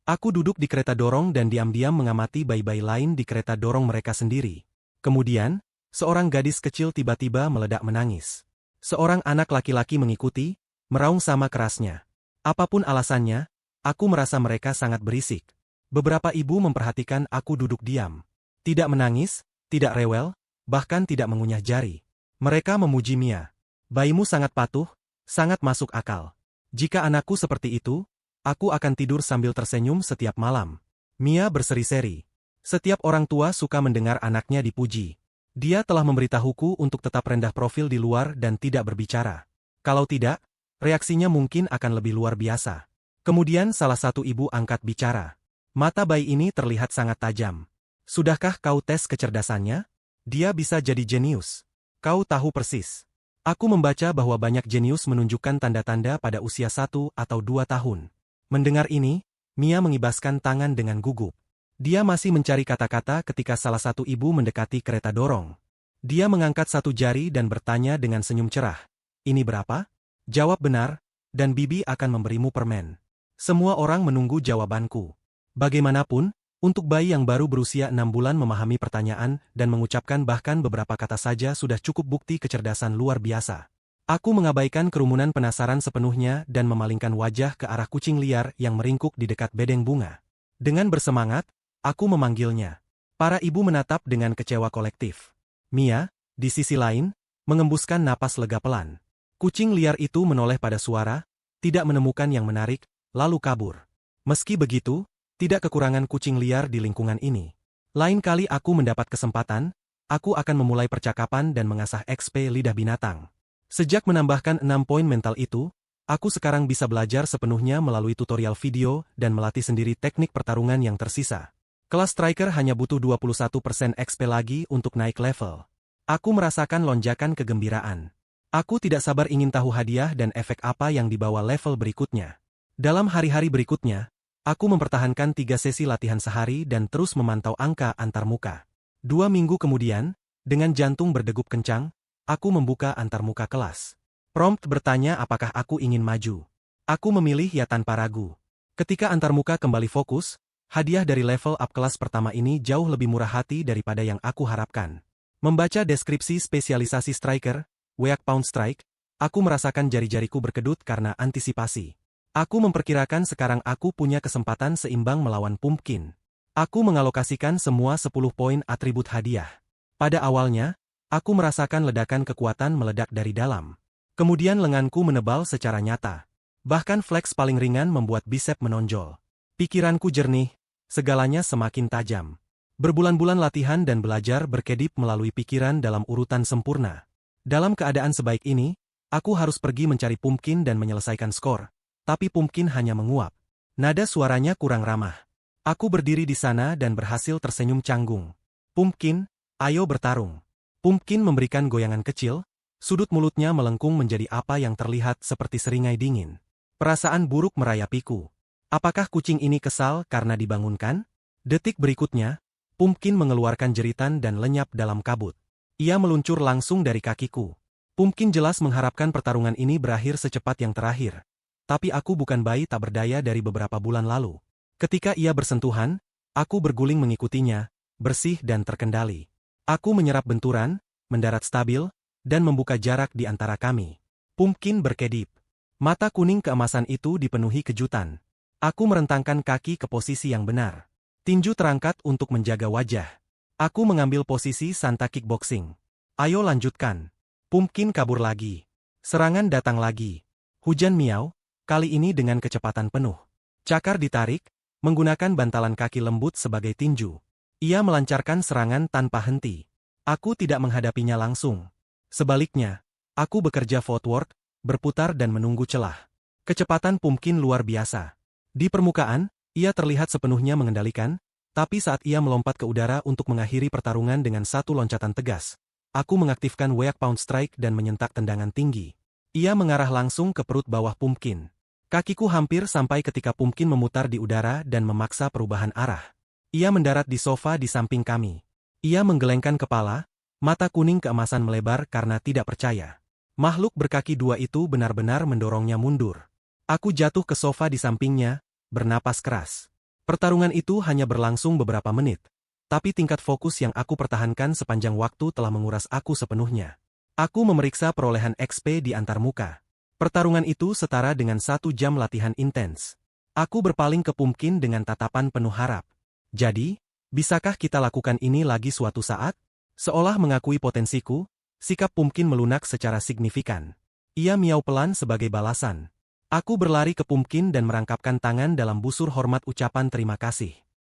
Aku duduk di kereta dorong dan diam-diam mengamati bayi-bayi lain di kereta dorong mereka sendiri. Kemudian, seorang gadis kecil tiba-tiba meledak menangis. Seorang anak laki-laki mengikuti, meraung sama kerasnya. Apapun alasannya, aku merasa mereka sangat berisik. Beberapa ibu memperhatikan aku duduk diam. Tidak menangis, tidak rewel, bahkan tidak mengunyah jari. Mereka memuji Mia. Bayimu sangat patuh, sangat masuk akal. Jika anakku seperti itu, aku akan tidur sambil tersenyum setiap malam. Mia berseri-seri. Setiap orang tua suka mendengar anaknya dipuji. Dia telah memberitahuku untuk tetap rendah profil di luar dan tidak berbicara. Kalau tidak, reaksinya mungkin akan lebih luar biasa. Kemudian salah satu ibu angkat bicara. Mata bayi ini terlihat sangat tajam. Sudahkah kau tes kecerdasannya? Dia bisa jadi jenius. Kau tahu persis. Aku membaca bahwa banyak jenius menunjukkan tanda-tanda pada usia 1 atau 2 tahun. Mendengar ini, Mia mengibaskan tangan dengan gugup. Dia masih mencari kata-kata ketika salah satu ibu mendekati kereta dorong. Dia mengangkat satu jari dan bertanya dengan senyum cerah. Ini berapa? Jawab benar, dan Bibi akan memberimu permen. Semua orang menunggu jawabanku. Bagaimanapun, untuk bayi yang baru berusia 6 bulan memahami pertanyaan dan mengucapkan bahkan beberapa kata saja sudah cukup bukti kecerdasan luar biasa. Aku mengabaikan kerumunan penasaran sepenuhnya dan memalingkan wajah ke arah kucing liar yang meringkuk di dekat bedeng bunga. Dengan bersemangat, aku memanggilnya. Para ibu menatap dengan kecewa kolektif. Mia, di sisi lain, mengembuskan napas lega pelan. Kucing liar itu menoleh pada suara, tidak menemukan yang menarik, lalu kabur. Meski begitu, tidak kekurangan kucing liar di lingkungan ini. Lain kali aku mendapat kesempatan, aku akan memulai percakapan dan mengasah XP lidah binatang. Sejak menambahkan 6 poin mental itu, aku sekarang bisa belajar sepenuhnya melalui tutorial video dan melatih sendiri teknik pertarungan yang tersisa. Kelas striker hanya butuh 21% XP lagi untuk naik level. Aku merasakan lonjakan kegembiraan. Aku tidak sabar ingin tahu hadiah dan efek apa yang dibawa level berikutnya. Dalam hari-hari berikutnya, aku mempertahankan 3 sesi latihan sehari dan terus memantau angka antar muka. 2 minggu kemudian, dengan jantung berdegup kencang, aku membuka antar muka kelas. Prompt bertanya apakah aku ingin maju. Aku memilih ya tanpa ragu. Ketika antar muka kembali fokus, hadiah dari level up kelas pertama ini jauh lebih murah hati daripada yang aku harapkan. Membaca deskripsi spesialisasi striker, Weak Pound Strike, aku merasakan jari-jariku berkedut karena antisipasi. Aku memperkirakan sekarang aku punya kesempatan seimbang melawan Pumpkin. Aku mengalokasikan semua 10 poin atribut hadiah. Pada awalnya, aku merasakan ledakan kekuatan meledak dari dalam. Kemudian lenganku menebal secara nyata. Bahkan flex paling ringan membuat bisep menonjol. Pikiranku jernih, segalanya semakin tajam. Berbulan-bulan latihan dan belajar berkedip melalui pikiran dalam urutan sempurna. Dalam keadaan sebaik ini, aku harus pergi mencari Pumpkin dan menyelesaikan skor. Tapi Pumpkin hanya menguap. Nada suaranya kurang ramah. Aku berdiri di sana dan berhasil tersenyum canggung. Pumpkin, ayo bertarung. Pumpkin memberikan goyangan kecil, sudut mulutnya melengkung menjadi apa yang terlihat seperti seringai dingin. Perasaan buruk merayapiku. Apakah kucing ini kesal karena dibangunkan? Detik berikutnya, Pumpkin mengeluarkan jeritan dan lenyap dalam kabut. Ia meluncur langsung dari kakiku. Pumpkin jelas mengharapkan pertarungan ini berakhir secepat yang terakhir. Tapi aku bukan bayi tak berdaya dari beberapa bulan lalu. Ketika ia bersentuhan, aku berguling mengikutinya, bersih dan terkendali. Aku menyerap benturan, mendarat stabil, dan membuka jarak di antara kami. Pumpkin berkedip. Mata kuning keemasan itu dipenuhi kejutan. Aku merentangkan kaki ke posisi yang benar. Tinju terangkat untuk menjaga wajah. Aku mengambil posisi santa kickboxing. Ayo lanjutkan. Pumpkin kabur lagi. Serangan datang lagi. Hujan miau, kali ini dengan kecepatan penuh. Cakar ditarik, menggunakan bantalan kaki lembut sebagai tinju. Ia melancarkan serangan tanpa henti. Aku tidak menghadapinya langsung. Sebaliknya, aku bekerja footwork, berputar dan menunggu celah. Kecepatan Pumpkin luar biasa. Di permukaan, ia terlihat sepenuhnya mengendalikan, tapi saat ia melompat ke udara untuk mengakhiri pertarungan dengan satu loncatan tegas, aku mengaktifkan Weak Pound Strike dan menyentak tendangan tinggi. Ia mengarah langsung ke perut bawah Pumpkin. Kakiku hampir sampai ketika Pumpkin memutar di udara dan memaksa perubahan arah. Ia mendarat di sofa di samping kami. Ia menggelengkan kepala, mata kuning keemasan melebar karena tidak percaya. Makhluk berkaki dua itu benar-benar mendorongnya mundur. Aku jatuh ke sofa di sampingnya, bernapas keras. Pertarungan itu hanya berlangsung beberapa menit, tapi tingkat fokus yang aku pertahankan sepanjang waktu telah menguras aku sepenuhnya. Aku memeriksa perolehan XP di antar muka. Pertarungan itu setara dengan 1 jam latihan intens. Aku berpaling ke Pumpkin dengan tatapan penuh harap. Jadi, bisakah kita lakukan ini lagi suatu saat? Seolah mengakui potensiku, sikap Pumpkin melunak secara signifikan. Ia miau pelan sebagai balasan. Aku berlari ke Pumpkin dan merangkapkan tangan dalam busur hormat ucapan terima kasih.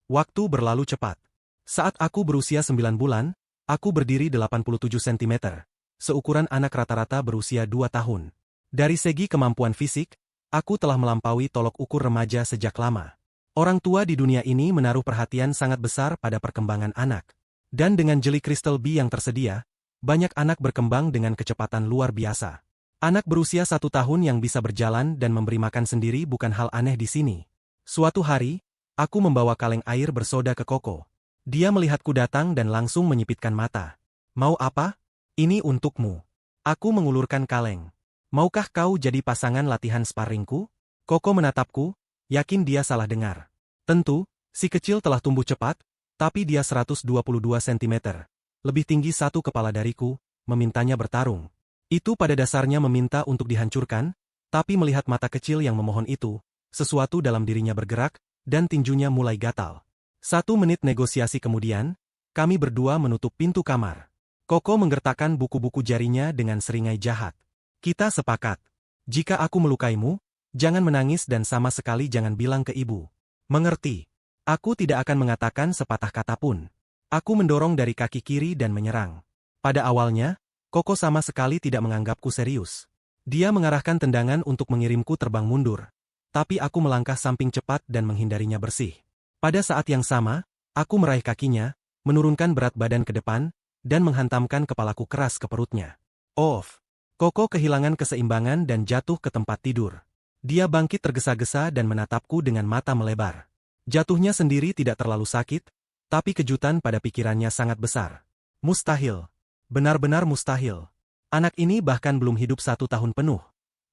Waktu berlalu cepat. Saat aku berusia 9 bulan, aku berdiri 87 cm. Seukuran anak rata-rata berusia 2 tahun. Dari segi kemampuan fisik, aku telah melampaui tolok ukur remaja sejak lama. Orang tua di dunia ini menaruh perhatian sangat besar pada perkembangan anak. Dan dengan jeli Crystal B yang tersedia, banyak anak berkembang dengan kecepatan luar biasa. Anak berusia 1 tahun yang bisa berjalan dan memberi makan sendiri bukan hal aneh di sini. Suatu hari, aku membawa kaleng air bersoda ke Koko. Dia melihatku datang dan langsung menyipitkan mata. Mau apa? Ini untukmu. Aku mengulurkan kaleng. Maukah kau jadi pasangan latihan sparringku? Koko menatapku, yakin dia salah dengar. Tentu, si kecil telah tumbuh cepat, tapi dia 122 cm. Lebih tinggi satu kepala dariku, memintanya bertarung. Itu pada dasarnya meminta untuk dihancurkan, tapi melihat mata kecil yang memohon itu, sesuatu dalam dirinya bergerak, dan tinjunya mulai gatal. 1 menit negosiasi kemudian, kami berdua menutup pintu kamar. Koko menggertakkan buku-buku jarinya dengan seringai jahat. Kita sepakat. Jika aku melukaimu, jangan menangis dan sama sekali jangan bilang ke ibu. Mengerti? Aku tidak akan mengatakan sepatah kata pun. Aku mendorong dari kaki kiri dan menyerang. Pada awalnya, Koko sama sekali tidak menganggapku serius. Dia mengarahkan tendangan untuk mengirimku terbang mundur. Tapi aku melangkah samping cepat dan menghindarinya bersih. Pada saat yang sama, aku meraih kakinya, menurunkan berat badan ke depan, dan menghantamkan kepalaku keras ke perutnya. Off! Koko kehilangan keseimbangan dan jatuh ke tempat tidur. Dia bangkit tergesa-gesa dan menatapku dengan mata melebar. Jatuhnya sendiri tidak terlalu sakit, tapi kejutan pada pikirannya sangat besar. Mustahil. Benar-benar mustahil. Anak ini bahkan belum hidup 1 tahun penuh.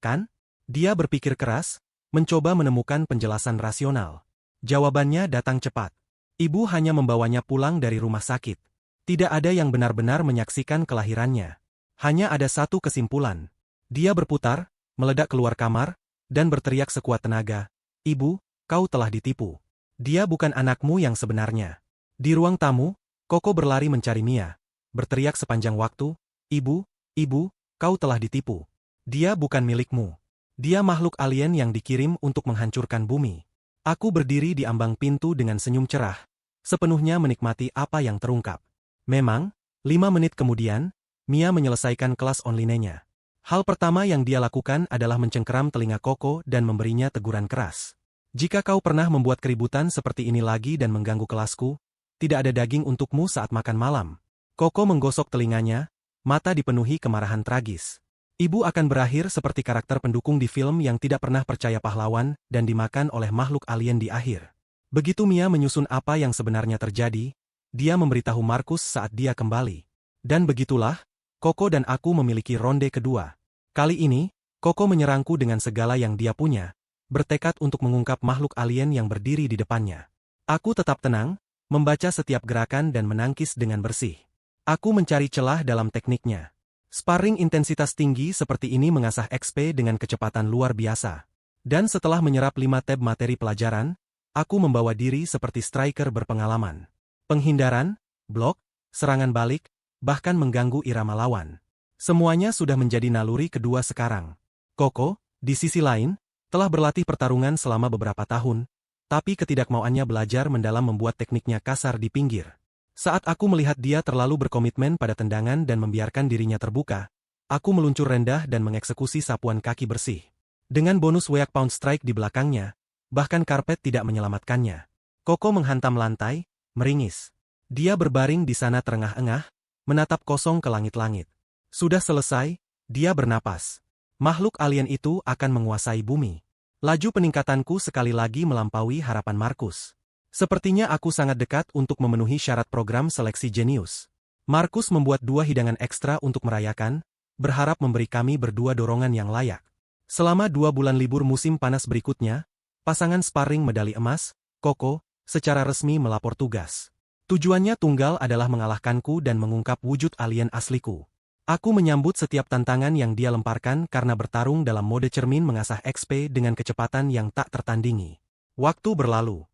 Kan? Dia berpikir keras, mencoba menemukan penjelasan rasional. Jawabannya datang cepat. Ibu hanya membawanya pulang dari rumah sakit. Tidak ada yang benar-benar menyaksikan kelahirannya. Hanya ada satu kesimpulan. Dia berputar, meledak keluar kamar, dan berteriak sekuat tenaga. Ibu, kau telah ditipu. Dia bukan anakmu yang sebenarnya. Di ruang tamu, Koko berlari mencari Mia. Berteriak sepanjang waktu, Ibu, kau telah ditipu. Dia bukan milikmu. Dia makhluk alien yang dikirim untuk menghancurkan bumi. Aku berdiri di ambang pintu dengan senyum cerah, sepenuhnya menikmati apa yang terungkap. Memang, 5 menit kemudian, Mia menyelesaikan kelas online-nya. Hal pertama yang dia lakukan adalah mencengkeram telinga Koko dan memberinya teguran keras. Jika kau pernah membuat keributan seperti ini lagi dan mengganggu kelasku, tidak ada daging untukmu saat makan malam. Koko menggosok telinganya, mata dipenuhi kemarahan tragis. Ibu akan berakhir seperti karakter pendukung di film yang tidak pernah percaya pahlawan dan dimakan oleh makhluk alien di akhir. Begitu Mia menyusun apa yang sebenarnya terjadi, dia memberitahu Markus saat dia kembali. Dan begitulah, Koko dan aku memiliki ronde kedua. Kali ini, Koko menyerangku dengan segala yang dia punya, bertekad untuk mengungkap makhluk alien yang berdiri di depannya. Aku tetap tenang, membaca setiap gerakan dan menangkis dengan bersih. Aku mencari celah dalam tekniknya. Sparring intensitas tinggi seperti ini mengasah XP dengan kecepatan luar biasa. Dan setelah menyerap 5 tab materi pelajaran, Aku membawa diri seperti striker berpengalaman. Penghindaran, blok, serangan balik, bahkan mengganggu irama lawan. Semuanya sudah menjadi naluri kedua sekarang. Koko, di sisi lain, telah berlatih pertarungan selama beberapa tahun, tapi ketidakmauannya belajar mendalam membuat tekniknya kasar di pinggir. Saat aku melihat dia terlalu berkomitmen pada tendangan dan membiarkan dirinya terbuka, aku meluncur rendah dan mengeksekusi sapuan kaki bersih. Dengan bonus weak pound strike di belakangnya, bahkan karpet tidak menyelamatkannya. Koko menghantam lantai, meringis. Dia berbaring di sana terengah-engah, menatap kosong ke langit-langit. Sudah selesai, dia bernapas. Makhluk alien itu akan menguasai bumi. Laju peningkatanku sekali lagi melampaui harapan Markus. Sepertinya aku sangat dekat untuk memenuhi syarat program seleksi jenius. Markus membuat 2 hidangan ekstra untuk merayakan, berharap memberi kami berdua dorongan yang layak. Selama 2 bulan libur musim panas berikutnya, pasangan sparring medali emas, Koko, secara resmi melapor tugas. Tujuannya tunggal adalah mengalahkanku dan mengungkap wujud alien asliku. Aku menyambut setiap tantangan yang dia lemparkan karena bertarung dalam mode cermin mengasah XP dengan kecepatan yang tak tertandingi. Waktu berlalu.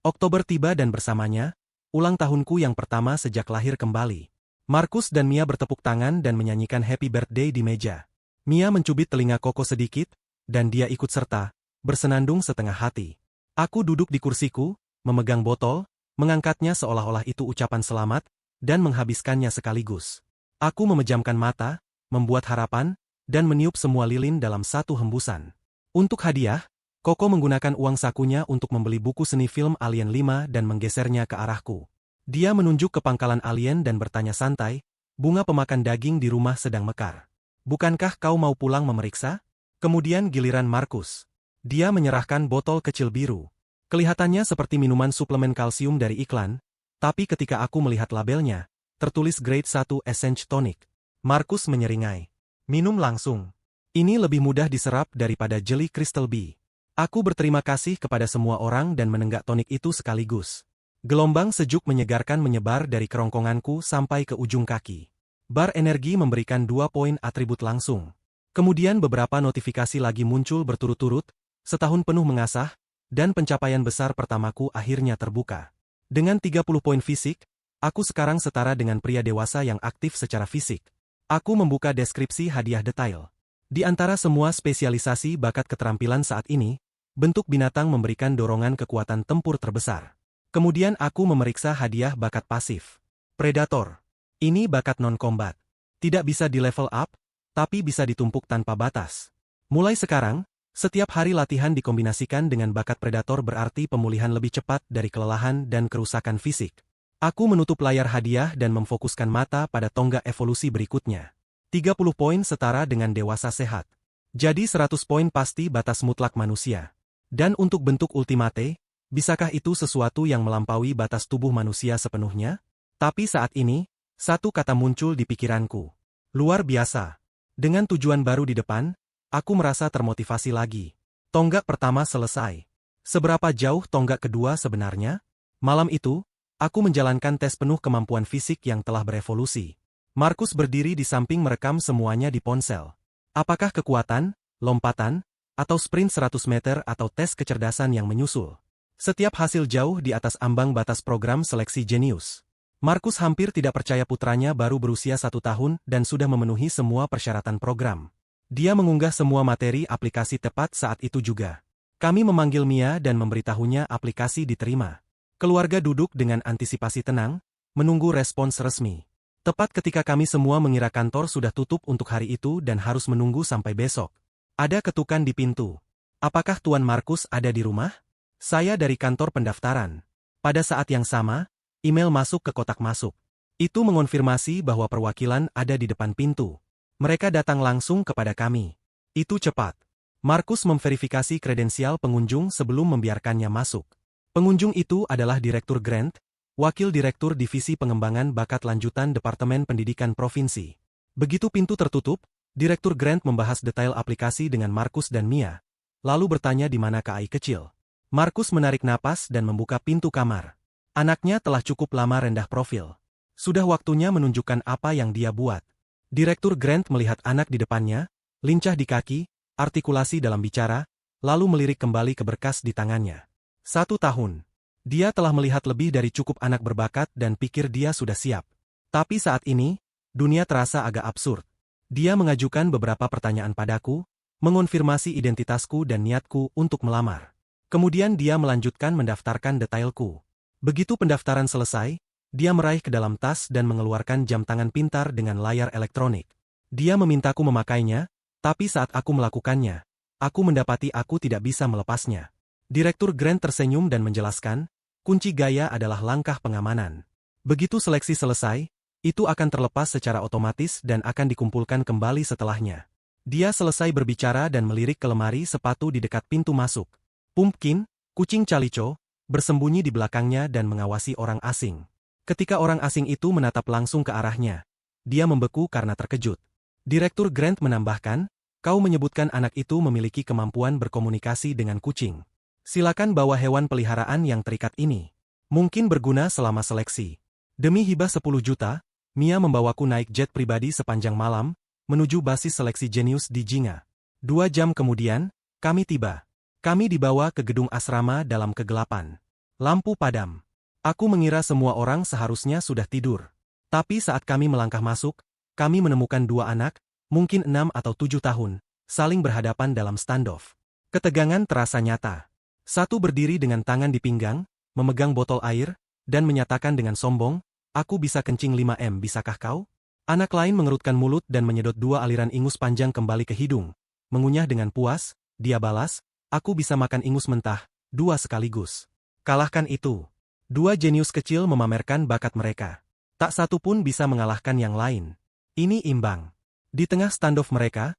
Oktober tiba dan bersamanya, ulang tahunku yang pertama sejak lahir kembali. Markus dan Mia bertepuk tangan dan menyanyikan Happy Birthday di meja. Mia mencubit telinga Koko sedikit, dan dia ikut serta, bersenandung setengah hati. Aku duduk di kursiku, memegang botol, mengangkatnya seolah-olah itu ucapan selamat, dan menghabiskannya sekaligus. Aku memejamkan mata, membuat harapan, dan meniup semua lilin dalam satu hembusan. Untuk hadiah, Koko menggunakan uang sakunya untuk membeli buku seni film Alien 5 dan menggesernya ke arahku. Dia menunjuk ke pangkalan alien dan bertanya santai, bunga pemakan daging di rumah sedang mekar. Bukankah kau mau pulang memeriksa? Kemudian giliran Markus. Dia menyerahkan botol kecil biru. Kelihatannya seperti minuman suplemen kalsium dari iklan, tapi ketika aku melihat labelnya, tertulis grade 1 Essence Tonic. Markus menyeringai. Minum langsung. Ini lebih mudah diserap daripada jeli Crystal B. Aku berterima kasih kepada semua orang dan menenggak tonik itu sekaligus. Gelombang sejuk menyegarkan menyebar dari kerongkonganku sampai ke ujung kaki. Bar energi memberikan 2 poin atribut langsung. Kemudian beberapa notifikasi lagi muncul berturut-turut, setahun penuh mengasah, dan pencapaian besar pertamaku akhirnya terbuka. Dengan 30 poin fisik, aku sekarang setara dengan pria dewasa yang aktif secara fisik. Aku membuka deskripsi hadiah detail. Di antara semua spesialisasi bakat keterampilan saat ini, bentuk binatang memberikan dorongan kekuatan tempur terbesar. Kemudian aku memeriksa hadiah bakat pasif. Predator. Ini bakat non-combat. Tidak bisa di level up, tapi bisa ditumpuk tanpa batas. Mulai sekarang, setiap hari latihan dikombinasikan dengan bakat predator berarti pemulihan lebih cepat dari kelelahan dan kerusakan fisik. Aku menutup layar hadiah dan memfokuskan mata pada tonggak evolusi berikutnya. 30 poin setara dengan dewasa sehat. Jadi 100 poin pasti batas mutlak manusia. Dan untuk bentuk ultimate, bisakah itu sesuatu yang melampaui batas tubuh manusia sepenuhnya? Tapi saat ini, satu kata muncul di pikiranku. Luar biasa. Dengan tujuan baru di depan, aku merasa termotivasi lagi. Tonggak pertama selesai. Seberapa jauh tonggak kedua sebenarnya? Malam itu, aku menjalankan tes penuh kemampuan fisik yang telah berevolusi. Markus berdiri di samping merekam semuanya di ponsel. Apakah kekuatan, lompatan, atau sprint 100 meter atau tes kecerdasan yang menyusul? Setiap hasil jauh di atas ambang batas program seleksi jenius. Markus hampir tidak percaya putranya baru berusia 1 tahun dan sudah memenuhi semua persyaratan program. Dia mengunggah semua materi aplikasi tepat saat itu juga. Kami memanggil Mia dan memberitahunya aplikasi diterima. Keluarga duduk dengan antisipasi tenang, menunggu respons resmi. Tepat ketika kami semua mengira kantor sudah tutup untuk hari itu dan harus menunggu sampai besok. Ada ketukan di pintu. Apakah Tuan Markus ada di rumah? Saya dari kantor pendaftaran. Pada saat yang sama, email masuk ke kotak masuk. Itu mengonfirmasi bahwa perwakilan ada di depan pintu. Mereka datang langsung kepada kami. Itu cepat. Markus memverifikasi kredensial pengunjung sebelum membiarkannya masuk. Pengunjung itu adalah Direktur Grant, Wakil Direktur Divisi Pengembangan Bakat Lanjutan Departemen Pendidikan Provinsi. Begitu pintu tertutup, Direktur Grant membahas detail aplikasi dengan Markus dan Mia, lalu bertanya di mana KAI kecil. Markus menarik napas dan membuka pintu kamar. Anaknya telah cukup lama rendah profil. Sudah waktunya menunjukkan apa yang dia buat. Direktur Grant melihat anak di depannya, lincah di kaki, artikulasi dalam bicara, lalu melirik kembali ke berkas di tangannya. 1 tahun. Dia telah melihat lebih dari cukup anak berbakat dan pikir dia sudah siap. Tapi saat ini, dunia terasa agak absurd. Dia mengajukan beberapa pertanyaan padaku, mengonfirmasi identitasku dan niatku untuk melamar. Kemudian dia melanjutkan mendaftarkan detailku. Begitu pendaftaran selesai, dia meraih ke dalam tas dan mengeluarkan jam tangan pintar dengan layar elektronik. Dia memintaku memakainya, tapi saat aku melakukannya, aku mendapati aku tidak bisa melepasnya. Direktur Grant tersenyum dan menjelaskan, kunci gaya adalah langkah pengamanan. Begitu seleksi selesai, itu akan terlepas secara otomatis dan akan dikumpulkan kembali setelahnya. Dia selesai berbicara dan melirik ke lemari sepatu di dekat pintu masuk. Pumpkin, kucing Calico, bersembunyi di belakangnya dan mengawasi orang asing. Ketika orang asing itu menatap langsung ke arahnya, dia membeku karena terkejut. Direktur Grant menambahkan, kau menyebutkan anak itu memiliki kemampuan berkomunikasi dengan kucing. Silakan bawa hewan peliharaan yang terikat ini. Mungkin berguna selama seleksi. Demi hibah 10 juta, Mia membawaku naik jet pribadi sepanjang malam, menuju basis seleksi jenius di Jinga. 2 jam kemudian, kami tiba. Kami dibawa ke gedung asrama dalam kegelapan. Lampu padam. Aku mengira semua orang seharusnya sudah tidur. Tapi saat kami melangkah masuk, kami menemukan 2 anak, mungkin 6 atau 7 tahun, saling berhadapan dalam standoff. Ketegangan terasa nyata. Satu berdiri dengan tangan di pinggang, memegang botol air, dan menyatakan dengan sombong, aku bisa kencing 5 bisakah kau? Anak lain mengerutkan mulut dan menyedot 2 aliran ingus panjang kembali ke hidung. Mengunyah dengan puas, dia balas, aku bisa makan ingus mentah, 2 sekaligus. Kalahkan itu. 2 jenius kecil memamerkan bakat mereka. Tak satu pun bisa mengalahkan yang lain. Ini imbang. Di tengah standoff mereka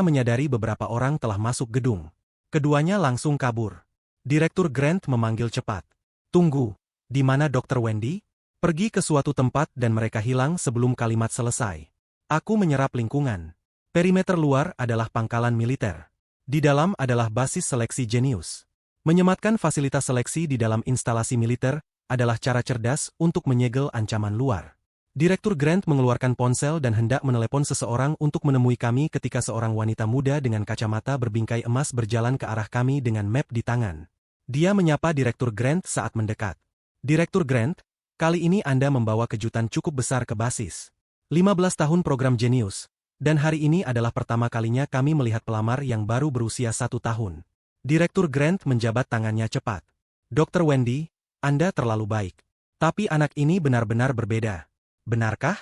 menyadari beberapa orang telah masuk gedung. Keduanya langsung kabur. Direktur Grant memanggil cepat. Tunggu, di mana Dr. Wendy? Pergi ke suatu tempat dan mereka hilang sebelum kalimat selesai. Aku menyerap lingkungan. Perimeter luar adalah pangkalan militer. Di dalam adalah basis seleksi jenius. Menyematkan fasilitas seleksi di dalam instalasi militer adalah cara cerdas untuk menyegel ancaman luar. Direktur Grant mengeluarkan ponsel dan hendak menelepon seseorang untuk menemui kami ketika seorang wanita muda dengan kacamata berbingkai emas berjalan ke arah kami dengan map di tangan. Dia menyapa Direktur Grant saat mendekat. Direktur Grant, kali ini Anda membawa kejutan cukup besar ke basis. 15 tahun program jenius, dan hari ini adalah pertama kalinya kami melihat pelamar yang baru berusia 1 tahun. Direktur Grant menjabat tangannya cepat. Dr. Wendy, Anda terlalu baik. Tapi anak ini benar-benar berbeda. Benarkah?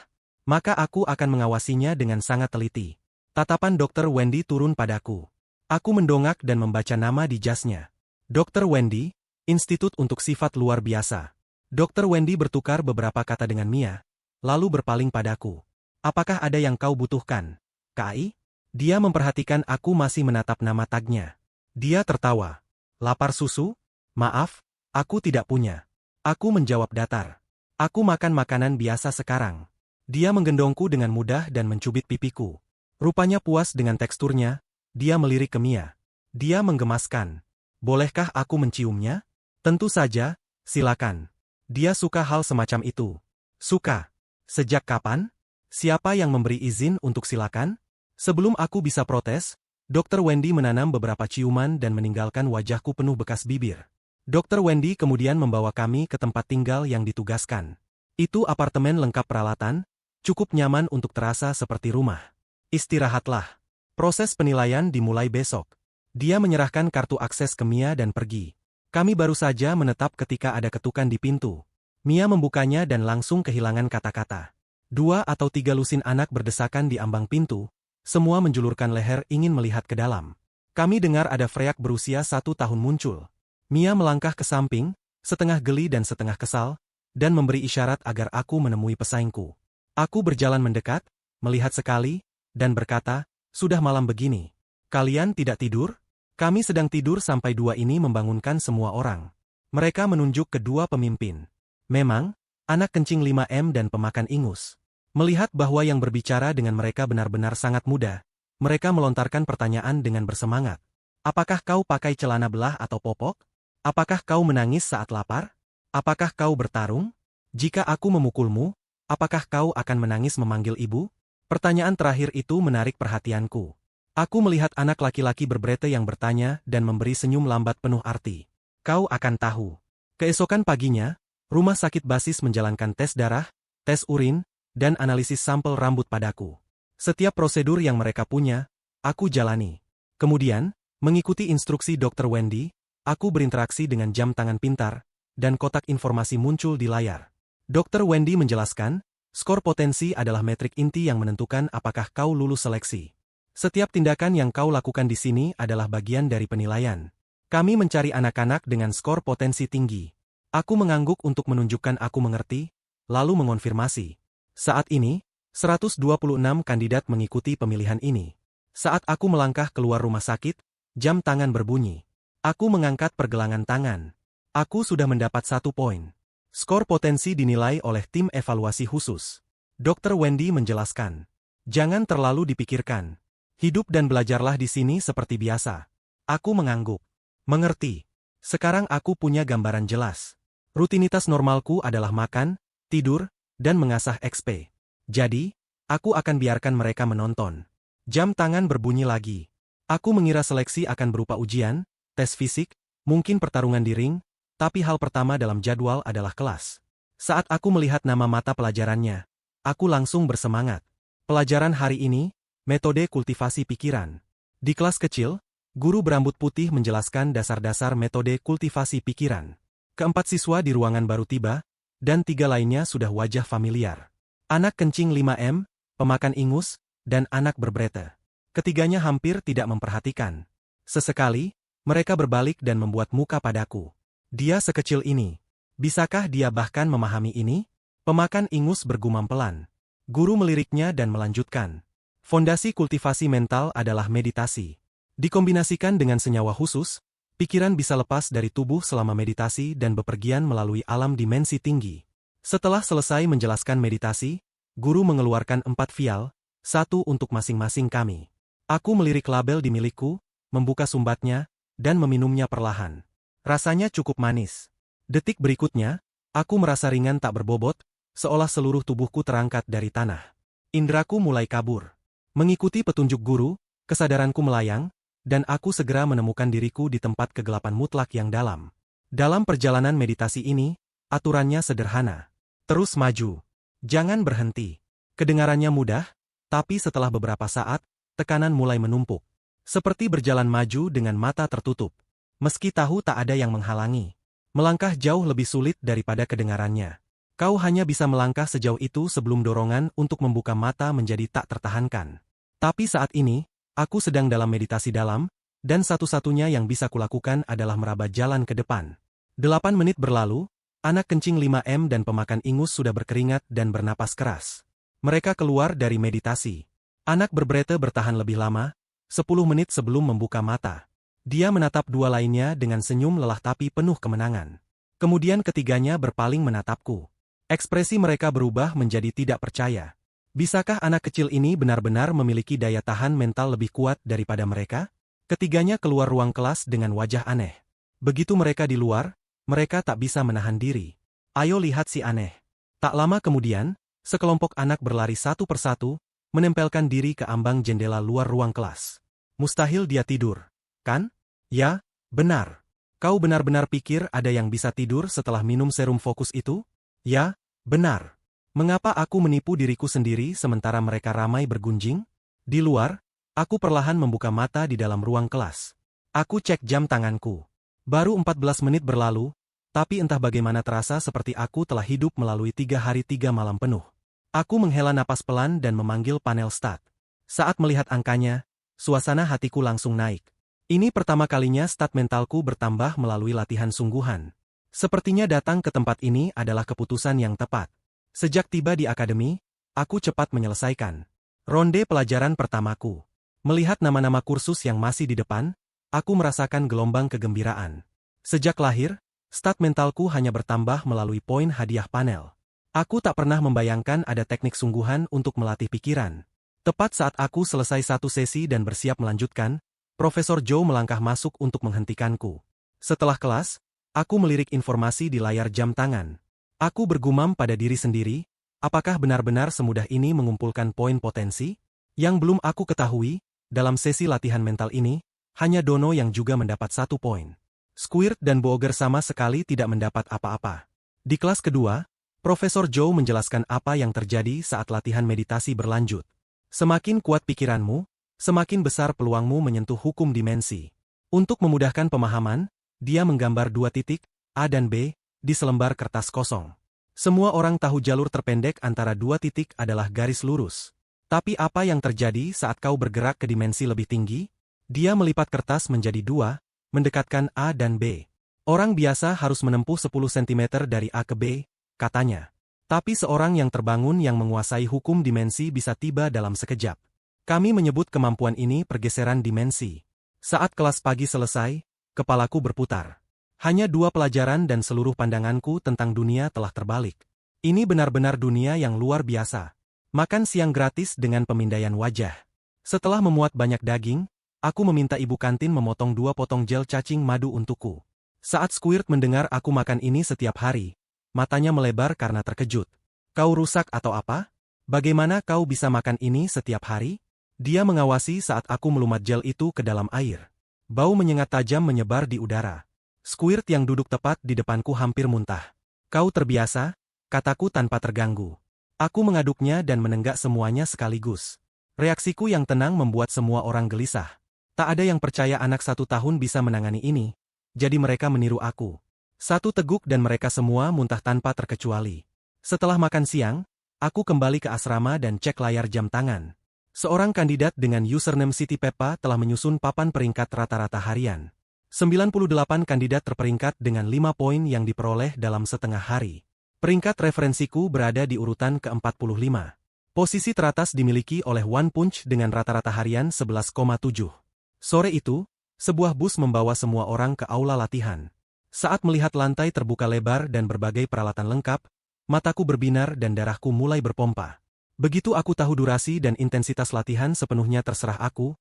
Maka aku akan mengawasinya dengan sangat teliti. Tatapan Dr. Wendy turun padaku. Aku mendongak dan membaca nama di jasnya. Dr. Wendy, Institut untuk Sifat Luar Biasa. Dr. Wendy bertukar beberapa kata dengan Mia, lalu berpaling padaku. Apakah ada yang kau butuhkan? KI? Dia memperhatikan aku masih menatap nama tagnya. Dia tertawa. Lapar susu? Maaf, aku tidak punya. Aku menjawab datar. Aku makan makanan biasa sekarang. Dia menggendongku dengan mudah dan mencubit pipiku. Rupanya puas dengan teksturnya, dia melirik ke Mia. Dia menggemaskan. Bolehkah aku menciumnya? Tentu saja, silakan. Dia suka hal semacam itu. Suka. Sejak kapan? Siapa yang memberi izin untuk silakan? Sebelum aku bisa protes, Dr. Wendy menanam beberapa ciuman dan meninggalkan wajahku penuh bekas bibir. Dr. Wendy kemudian membawa kami ke tempat tinggal yang ditugaskan. Itu apartemen lengkap peralatan, cukup nyaman untuk terasa seperti rumah. Istirahatlah. Proses penilaian dimulai besok. Dia menyerahkan kartu akses ke Mia dan pergi. Kami baru saja menetap ketika ada ketukan di pintu. Mia membukanya dan langsung kehilangan kata-kata. 2 atau 3 lusin anak berdesakan di ambang pintu, semua menjulurkan leher ingin melihat ke dalam. Kami dengar ada freak berusia 1 tahun muncul. Mia melangkah ke samping, setengah geli dan setengah kesal, dan memberi isyarat agar aku menemui pesaingku. Aku berjalan mendekat, melihat sekali, dan berkata, sudah malam begini. Kalian tidak tidur? Kami sedang tidur sampai 2 ini membangunkan semua orang. Mereka menunjuk kedua pemimpin. Memang, anak kencing 5 dan pemakan ingus. Melihat bahwa yang berbicara dengan mereka benar-benar sangat muda, mereka melontarkan pertanyaan dengan bersemangat. Apakah kau pakai celana belah atau popok? Apakah kau menangis saat lapar? Apakah kau bertarung? Jika aku memukulmu, apakah kau akan menangis memanggil ibu? Pertanyaan terakhir itu menarik perhatianku. Aku melihat anak laki-laki berberete yang bertanya dan memberi senyum lambat penuh arti. Kau akan tahu. Keesokan paginya, rumah sakit basis menjalankan tes darah, tes urin, dan analisis sampel rambut padaku. Setiap prosedur yang mereka punya, aku jalani. Kemudian, mengikuti instruksi Dr. Wendy, aku berinteraksi dengan jam tangan pintar, dan kotak informasi muncul di layar. Dr. Wendy menjelaskan, skor potensi adalah metrik inti yang menentukan apakah kau lulus seleksi. Setiap tindakan yang kau lakukan di sini adalah bagian dari penilaian. Kami mencari anak-anak dengan skor potensi tinggi. Aku mengangguk untuk menunjukkan aku mengerti, lalu mengonfirmasi. Saat ini, 126 kandidat mengikuti pemilihan ini. Saat aku melangkah keluar rumah sakit, jam tangan berbunyi. Aku mengangkat pergelangan tangan. Aku sudah mendapat 1 poin. Skor potensi dinilai oleh tim evaluasi khusus. Dr. Wendy menjelaskan. Jangan terlalu dipikirkan. Hidup dan belajarlah di sini seperti biasa. Aku mengangguk. Mengerti. Sekarang aku punya gambaran jelas. Rutinitas normalku adalah makan, tidur, dan mengasah XP. Jadi, aku akan biarkan mereka menonton. Jam tangan berbunyi lagi. Aku mengira seleksi akan berupa ujian, tes fisik, mungkin pertarungan di ring, tapi hal pertama dalam jadwal adalah kelas. Saat aku melihat nama mata pelajarannya, aku langsung bersemangat. Pelajaran hari ini, metode kultivasi pikiran. Di kelas kecil, guru berambut putih menjelaskan dasar-dasar metode kultivasi pikiran. Keempat siswa di ruangan baru tiba, dan 3 lainnya sudah wajah familiar. Anak kencing 5M, pemakan ingus, dan anak berbrete. Ketiganya hampir tidak memperhatikan. Sesekali, mereka berbalik dan membuat muka padaku. Dia sekecil ini. Bisakah dia bahkan memahami ini? Pemakan ingus bergumam pelan. Guru meliriknya dan melanjutkan. Fondasi kultivasi mental adalah meditasi. Dikombinasikan dengan senyawa khusus, pikiran bisa lepas dari tubuh selama meditasi dan bepergian melalui alam dimensi tinggi. Setelah selesai menjelaskan meditasi, guru mengeluarkan 4 vial, 1 untuk masing-masing kami. Aku melirik label di milikku, membuka sumbatnya, dan meminumnya perlahan. Rasanya cukup manis. Detik berikutnya, aku merasa ringan tak berbobot, seolah seluruh tubuhku terangkat dari tanah. Indraku mulai kabur. Mengikuti petunjuk guru, kesadaranku melayang, dan aku segera menemukan diriku di tempat kegelapan mutlak yang dalam. Dalam perjalanan meditasi ini, aturannya sederhana. Terus maju. Jangan berhenti. Kedengarannya mudah, tapi setelah beberapa saat, tekanan mulai menumpuk. Seperti berjalan maju dengan mata tertutup. Meski tahu tak ada yang menghalangi. Melangkah jauh lebih sulit daripada kedengarannya. Kau hanya bisa melangkah sejauh itu sebelum dorongan untuk membuka mata menjadi tak tertahankan. Tapi saat ini, aku sedang dalam meditasi dalam, dan satu-satunya yang bisa kulakukan adalah meraba jalan ke depan. 8 menit berlalu, anak kencing 5M dan pemakan ingus sudah berkeringat dan bernapas keras. Mereka keluar dari meditasi. Anak berbrete bertahan lebih lama, 10 menit sebelum membuka mata. Dia menatap 2 lainnya dengan senyum lelah tapi penuh kemenangan. Kemudian ketiganya berpaling menatapku. Ekspresi mereka berubah menjadi tidak percaya. Bisakah anak kecil ini benar-benar memiliki daya tahan mental lebih kuat daripada mereka? Ketiganya keluar ruang kelas dengan wajah aneh. Begitu mereka di luar, mereka tak bisa menahan diri. Ayo lihat si aneh. Tak lama kemudian, sekelompok anak berlari satu persatu, menempelkan diri ke ambang jendela luar ruang kelas. Mustahil dia tidur, kan? Ya, benar. Kau benar-benar pikir ada yang bisa tidur setelah minum serum fokus itu? Ya, benar. Mengapa aku menipu diriku sendiri sementara mereka ramai bergunjing? Di luar, aku perlahan membuka mata di dalam ruang kelas. Aku cek jam tanganku. Baru 14 menit berlalu, tapi entah bagaimana terasa seperti aku telah hidup melalui 3 hari 3 malam penuh. Aku menghela napas pelan dan memanggil panel stat. Saat melihat angkanya, suasana hatiku langsung naik. Ini pertama kalinya stat mentalku bertambah melalui latihan sungguhan. Sepertinya datang ke tempat ini adalah keputusan yang tepat. Sejak tiba di akademi, aku cepat menyelesaikan ronde pelajaran pertamaku. Melihat nama-nama kursus yang masih di depan, aku merasakan gelombang kegembiraan. Sejak lahir, stat mentalku hanya bertambah melalui poin hadiah panel. Aku tak pernah membayangkan ada teknik sungguhan untuk melatih pikiran. Tepat saat aku selesai satu sesi dan bersiap melanjutkan, Profesor Joe melangkah masuk untuk menghentikanku. Setelah kelas, aku melirik informasi di layar jam tangan. Aku bergumam pada diri sendiri, apakah benar-benar semudah ini mengumpulkan poin potensi? Yang belum aku ketahui, dalam sesi latihan mental ini, hanya Dono yang juga mendapat 1 poin. Squirt dan Booger sama sekali tidak mendapat apa-apa. Di kelas kedua, Profesor Joe menjelaskan apa yang terjadi saat latihan meditasi berlanjut. Semakin kuat pikiranmu, semakin besar peluangmu menyentuh hukum dimensi. Untuk memudahkan pemahaman, dia menggambar dua titik, A dan B, di selembar kertas kosong. Semua orang tahu jalur terpendek antara dua titik adalah garis lurus. Tapi apa yang terjadi saat kau bergerak ke dimensi lebih tinggi? Dia melipat kertas menjadi dua, mendekatkan A dan B. Orang biasa harus menempuh 10 cm dari A ke B, katanya. Tapi seorang yang terbangun yang menguasai hukum dimensi bisa tiba dalam sekejap. Kami menyebut kemampuan ini pergeseran dimensi. Saat kelas pagi selesai, kepalaku berputar. Hanya 2 pelajaran dan seluruh pandanganku tentang dunia telah terbalik. Ini benar-benar dunia yang luar biasa. Makan siang gratis dengan pemindaian wajah. Setelah memuat banyak daging, aku meminta ibu kantin memotong 2 potong gel cacing madu untukku. Saat Squirt mendengar aku makan ini setiap hari, matanya melebar karena terkejut. Kau rusak atau apa? Bagaimana kau bisa makan ini setiap hari? Dia mengawasi saat aku melumat gel itu ke dalam air. Bau menyengat tajam menyebar di udara. Squirt yang duduk tepat di depanku hampir muntah. Kau terbiasa, kataku tanpa terganggu. Aku mengaduknya dan menenggak semuanya sekaligus. Reaksiku yang tenang membuat semua orang gelisah. Tak ada yang percaya anak 1 tahun bisa menangani ini, jadi mereka meniru aku. Satu teguk dan mereka semua muntah tanpa terkecuali. Setelah makan siang, aku kembali ke asrama dan cek layar jam tangan. Seorang kandidat dengan username Siti Peppa telah menyusun papan peringkat rata-rata harian. 98 kandidat terperingkat dengan 5 poin yang diperoleh dalam setengah hari. Peringkat referensiku berada di urutan ke-45. Posisi teratas dimiliki oleh One Punch dengan rata-rata harian 11,7. Sore itu, sebuah bus membawa semua orang ke aula latihan. Saat melihat lantai terbuka lebar dan berbagai peralatan lengkap, mataku berbinar dan darahku mulai berpompa. Begitu aku tahu durasi dan intensitas latihan sepenuhnya terserah aku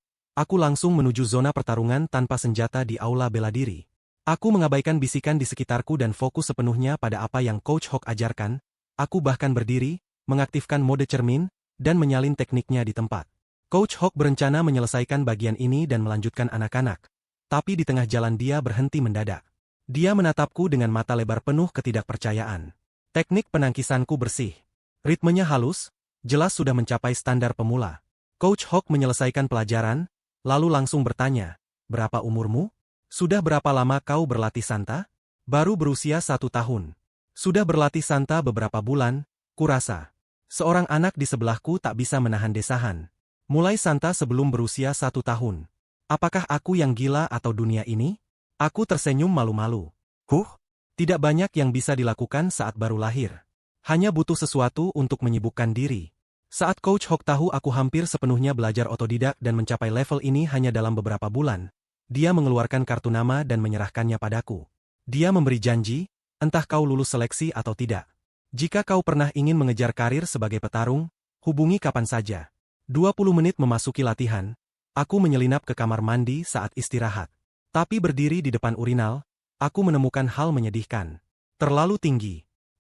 langsung menuju zona pertarungan tanpa senjata di aula bela diri. Aku mengabaikan bisikan di sekitarku dan fokus sepenuhnya pada apa yang Coach Hawk ajarkan. Aku bahkan berdiri, mengaktifkan mode cermin, dan menyalin tekniknya di tempat. Coach Hawk berencana menyelesaikan bagian ini dan melanjutkan anak-anak. Tapi di tengah jalan dia berhenti mendadak. Dia menatapku dengan mata lebar penuh ketidakpercayaan. Teknik penangkisanku bersih. Ritmenya halus, jelas sudah mencapai standar pemula. Coach Hawk menyelesaikan pelajaran, lalu langsung bertanya, "Berapa umurmu? Sudah berapa lama kau berlatih santa?" "Baru berusia 1 tahun. Sudah berlatih santa beberapa bulan, kurasa." Seorang anak di sebelahku tak bisa menahan desahan. Mulai santa sebelum berusia 1 tahun. Apakah aku yang gila atau dunia ini? Aku tersenyum malu-malu. Tidak banyak yang bisa dilakukan saat baru lahir. Hanya butuh sesuatu untuk menyibukkan diri. Saat Coach Hawk tahu aku hampir sepenuhnya belajar otodidak dan mencapai level ini hanya dalam beberapa bulan, dia mengeluarkan kartu nama dan menyerahkannya padaku. Dia memberi janji, entah kau lulus seleksi atau tidak. Jika kau pernah ingin mengejar karir sebagai petarung, hubungi kapan saja. 20 menit memasuki latihan, aku menyelinap ke kamar mandi saat istirahat. Tapi berdiri di depan urinal, aku menemukan hal menyedihkan. Terlalu tinggi.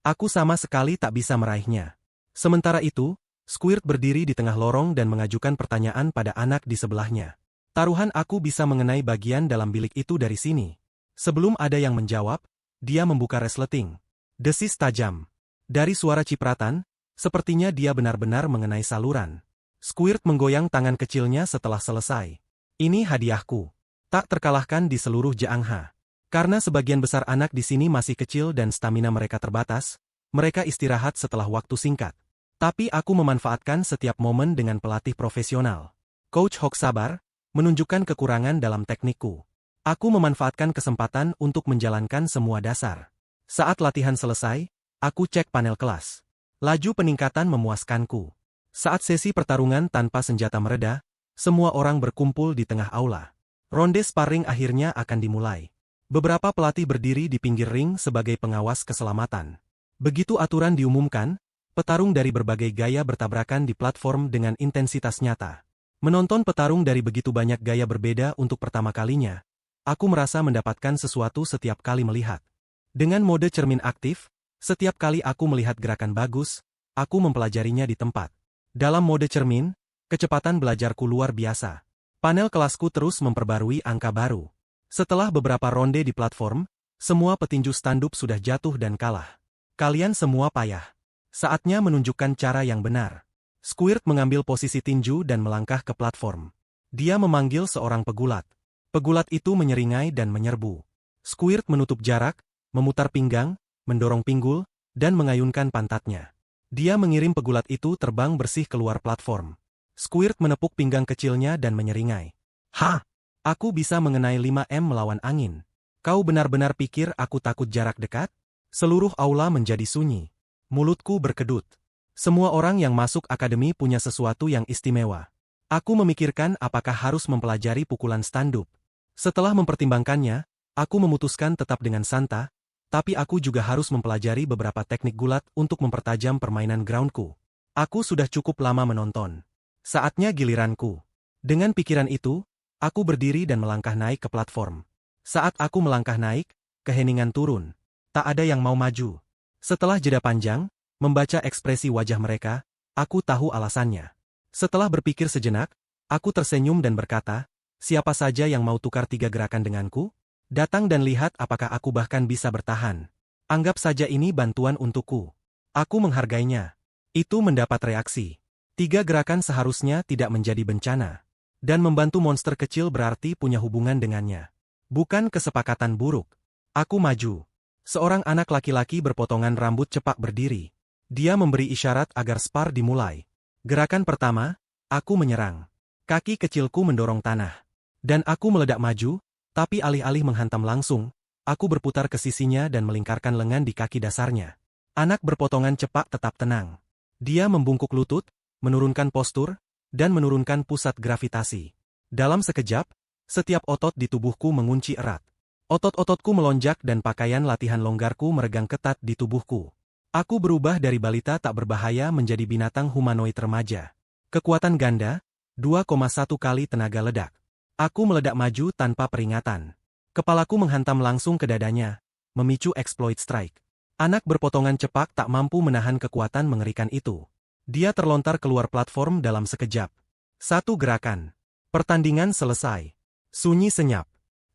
Aku sama sekali tak bisa meraihnya. Sementara itu, Squirt berdiri di tengah lorong dan mengajukan pertanyaan pada anak di sebelahnya. Taruhan aku bisa mengenai bagian dalam bilik itu dari sini. Sebelum ada yang menjawab, dia membuka resleting. Desis tajam. Dari suara cipratan, sepertinya dia benar-benar mengenai saluran. Squirt menggoyang tangan kecilnya setelah selesai. Ini hadiahku. Tak terkalahkan di seluruh Jiangha. Karena sebagian besar anak di sini masih kecil dan stamina mereka terbatas, mereka istirahat setelah waktu singkat. Tapi aku memanfaatkan setiap momen dengan pelatih profesional. Coach Hawk sabar, menunjukkan kekurangan dalam teknikku. Aku memanfaatkan kesempatan untuk menjalankan semua dasar. Saat latihan selesai, aku cek panel kelas. Laju peningkatan memuaskanku. Saat sesi pertarungan tanpa senjata mereda, semua orang berkumpul di tengah aula. Ronde sparring akhirnya akan dimulai. Beberapa pelatih berdiri di pinggir ring sebagai pengawas keselamatan. Begitu aturan diumumkan, petarung dari berbagai gaya bertabrakan di platform dengan intensitas nyata. Menonton petarung dari begitu banyak gaya berbeda untuk pertama kalinya, aku merasa mendapatkan sesuatu setiap kali melihat. Dengan mode cermin aktif, setiap kali aku melihat gerakan bagus, aku mempelajarinya di tempat. Dalam mode cermin, kecepatan belajarku luar biasa. Panel kelasku terus memperbarui angka baru. Setelah beberapa ronde di platform, semua petinju stand-up sudah jatuh dan kalah. Kalian semua payah. Saatnya menunjukkan cara yang benar. Squirt mengambil posisi tinju dan melangkah ke platform. Dia memanggil seorang pegulat. Pegulat itu menyeringai dan menyerbu. Squirt menutup jarak, memutar pinggang, mendorong pinggul, dan mengayunkan pantatnya. Dia mengirim pegulat itu terbang bersih keluar platform. Squirt menepuk pinggang kecilnya dan menyeringai. "Hah! Aku bisa mengenai 5 m melawan angin. Kau benar-benar pikir aku takut jarak dekat?" Seluruh aula menjadi sunyi. Mulutku berkedut. Semua orang yang masuk akademi punya sesuatu yang istimewa. Aku memikirkan apakah harus mempelajari pukulan stand-up. Setelah mempertimbangkannya, aku memutuskan tetap dengan Santa, tapi aku juga harus mempelajari beberapa teknik gulat untuk mempertajam permainan groundku. Aku sudah cukup lama menonton. Saatnya giliranku. Dengan pikiran itu, aku berdiri dan melangkah naik ke platform. Saat aku melangkah naik, keheningan turun. Tak ada yang mau maju. Setelah jeda panjang, membaca ekspresi wajah mereka, aku tahu alasannya. Setelah berpikir sejenak, aku tersenyum dan berkata, "Siapa saja yang mau tukar 3 gerakan denganku? Datang dan lihat apakah aku bahkan bisa bertahan. Anggap saja ini bantuan untukku." Aku menghargainya. Itu mendapat reaksi. 3 gerakan seharusnya tidak menjadi bencana. Dan membantu monster kecil berarti punya hubungan dengannya. Bukan kesepakatan buruk. Aku maju. Seorang anak laki-laki berpotongan rambut cepat berdiri. Dia memberi isyarat agar spar dimulai. Gerakan pertama, aku menyerang. Kaki kecilku mendorong tanah. Dan aku meledak maju, tapi alih-alih menghantam langsung, aku berputar ke sisinya dan melingkarkan lengan di kaki dasarnya. Anak berpotongan cepat tetap tenang. Dia membungkuk lutut, menurunkan postur, dan menurunkan pusat gravitasi. Dalam sekejap, setiap otot di tubuhku mengunci erat. Otot-ototku melonjak dan pakaian latihan longgarku meregang ketat di tubuhku. Aku berubah dari balita tak berbahaya menjadi binatang humanoid remaja. Kekuatan ganda, 2,1 kali tenaga ledak. Aku meledak maju tanpa peringatan. Kepalaku menghantam langsung ke dadanya, memicu exploit strike. Anak berpotongan cepak tak mampu menahan kekuatan mengerikan itu. Dia terlontar keluar platform dalam sekejap. 1 gerakan. Pertandingan selesai. Sunyi senyap.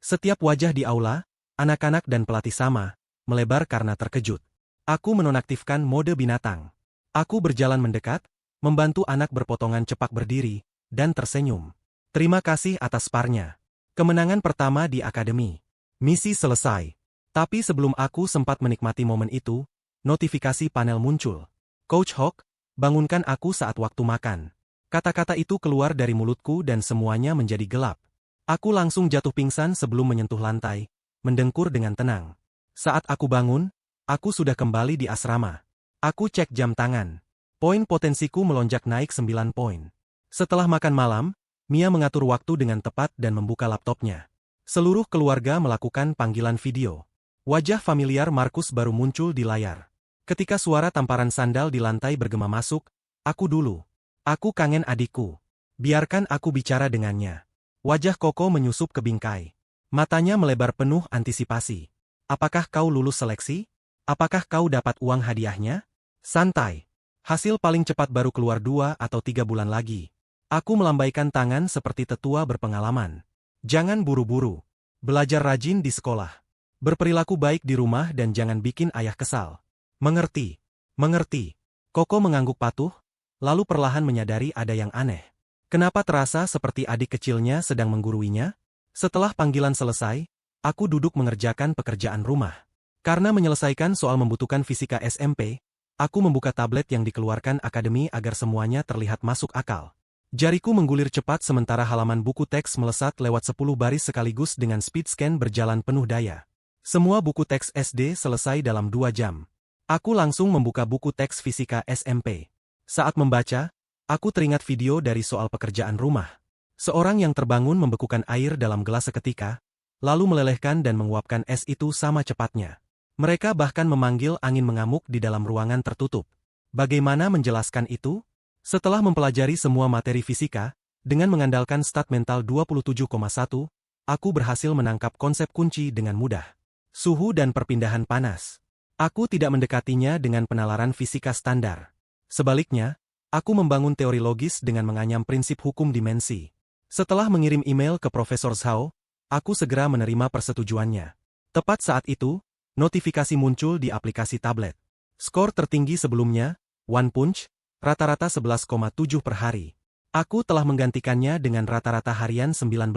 Setiap wajah di aula, anak-anak dan pelatih sama, melebar karena terkejut. Aku menonaktifkan mode binatang. Aku berjalan mendekat, membantu anak berpotongan cepak berdiri, dan tersenyum. Terima kasih atas sparnya. Kemenangan pertama di akademi. Misi selesai. Tapi sebelum aku sempat menikmati momen itu, notifikasi panel muncul. "Coach Hawk, bangunkan aku saat waktu makan." Kata-kata itu keluar dari mulutku dan semuanya menjadi gelap. Aku langsung jatuh pingsan sebelum menyentuh lantai, mendengkur dengan tenang. Saat aku bangun, aku sudah kembali di asrama. Aku cek jam tangan. Poin potensiku melonjak naik 9 poin. Setelah makan malam, Mia mengatur waktu dengan tepat dan membuka laptopnya. Seluruh keluarga melakukan panggilan video. Wajah familiar Markus baru muncul di layar. Ketika suara tamparan sandal di lantai bergema masuk, "Aku dulu. Aku kangen adikku. Biarkan aku bicara dengannya." Wajah Koko menyusup ke bingkai. Matanya melebar penuh antisipasi. "Apakah kau lulus seleksi? Apakah kau dapat uang hadiahnya?" "Santai. Hasil paling cepat baru keluar 2 atau 3 bulan lagi." Aku melambaikan tangan seperti tetua berpengalaman. "Jangan buru-buru. Belajar rajin di sekolah. Berperilaku baik di rumah dan jangan bikin ayah kesal." "Mengerti. Mengerti." Koko mengangguk patuh, lalu perlahan menyadari ada yang aneh. Kenapa terasa seperti adik kecilnya sedang mengguruinya? Setelah panggilan selesai, aku duduk mengerjakan pekerjaan rumah. Karena menyelesaikan soal membutuhkan fisika SMP, aku membuka tablet yang dikeluarkan akademi agar semuanya terlihat masuk akal. Jariku menggulir cepat sementara halaman buku teks melesat lewat 10 baris sekaligus dengan speed scan berjalan penuh daya. Semua buku teks SD selesai dalam 2 jam. Aku langsung membuka buku teks fisika SMP. Saat membaca, aku teringat video dari soal pekerjaan rumah. Seorang yang terbangun membekukan air dalam gelas seketika, lalu melelehkan dan menguapkan es itu sama cepatnya. Mereka bahkan memanggil angin mengamuk di dalam ruangan tertutup. Bagaimana menjelaskan itu? Setelah mempelajari semua materi fisika, dengan mengandalkan stat mental 27,1, aku berhasil menangkap konsep kunci dengan mudah. Suhu dan perpindahan panas. Aku tidak mendekatinya dengan penalaran fisika standar. Sebaliknya, aku membangun teori logis dengan menganyam prinsip hukum dimensi. Setelah mengirim email ke Profesor Zhao, Aku segera menerima persetujuannya. Tepat saat itu, notifikasi muncul di aplikasi tablet. Skor tertinggi sebelumnya, One Punch, rata-rata 11,7 per hari. Aku telah menggantikannya dengan rata-rata harian 19.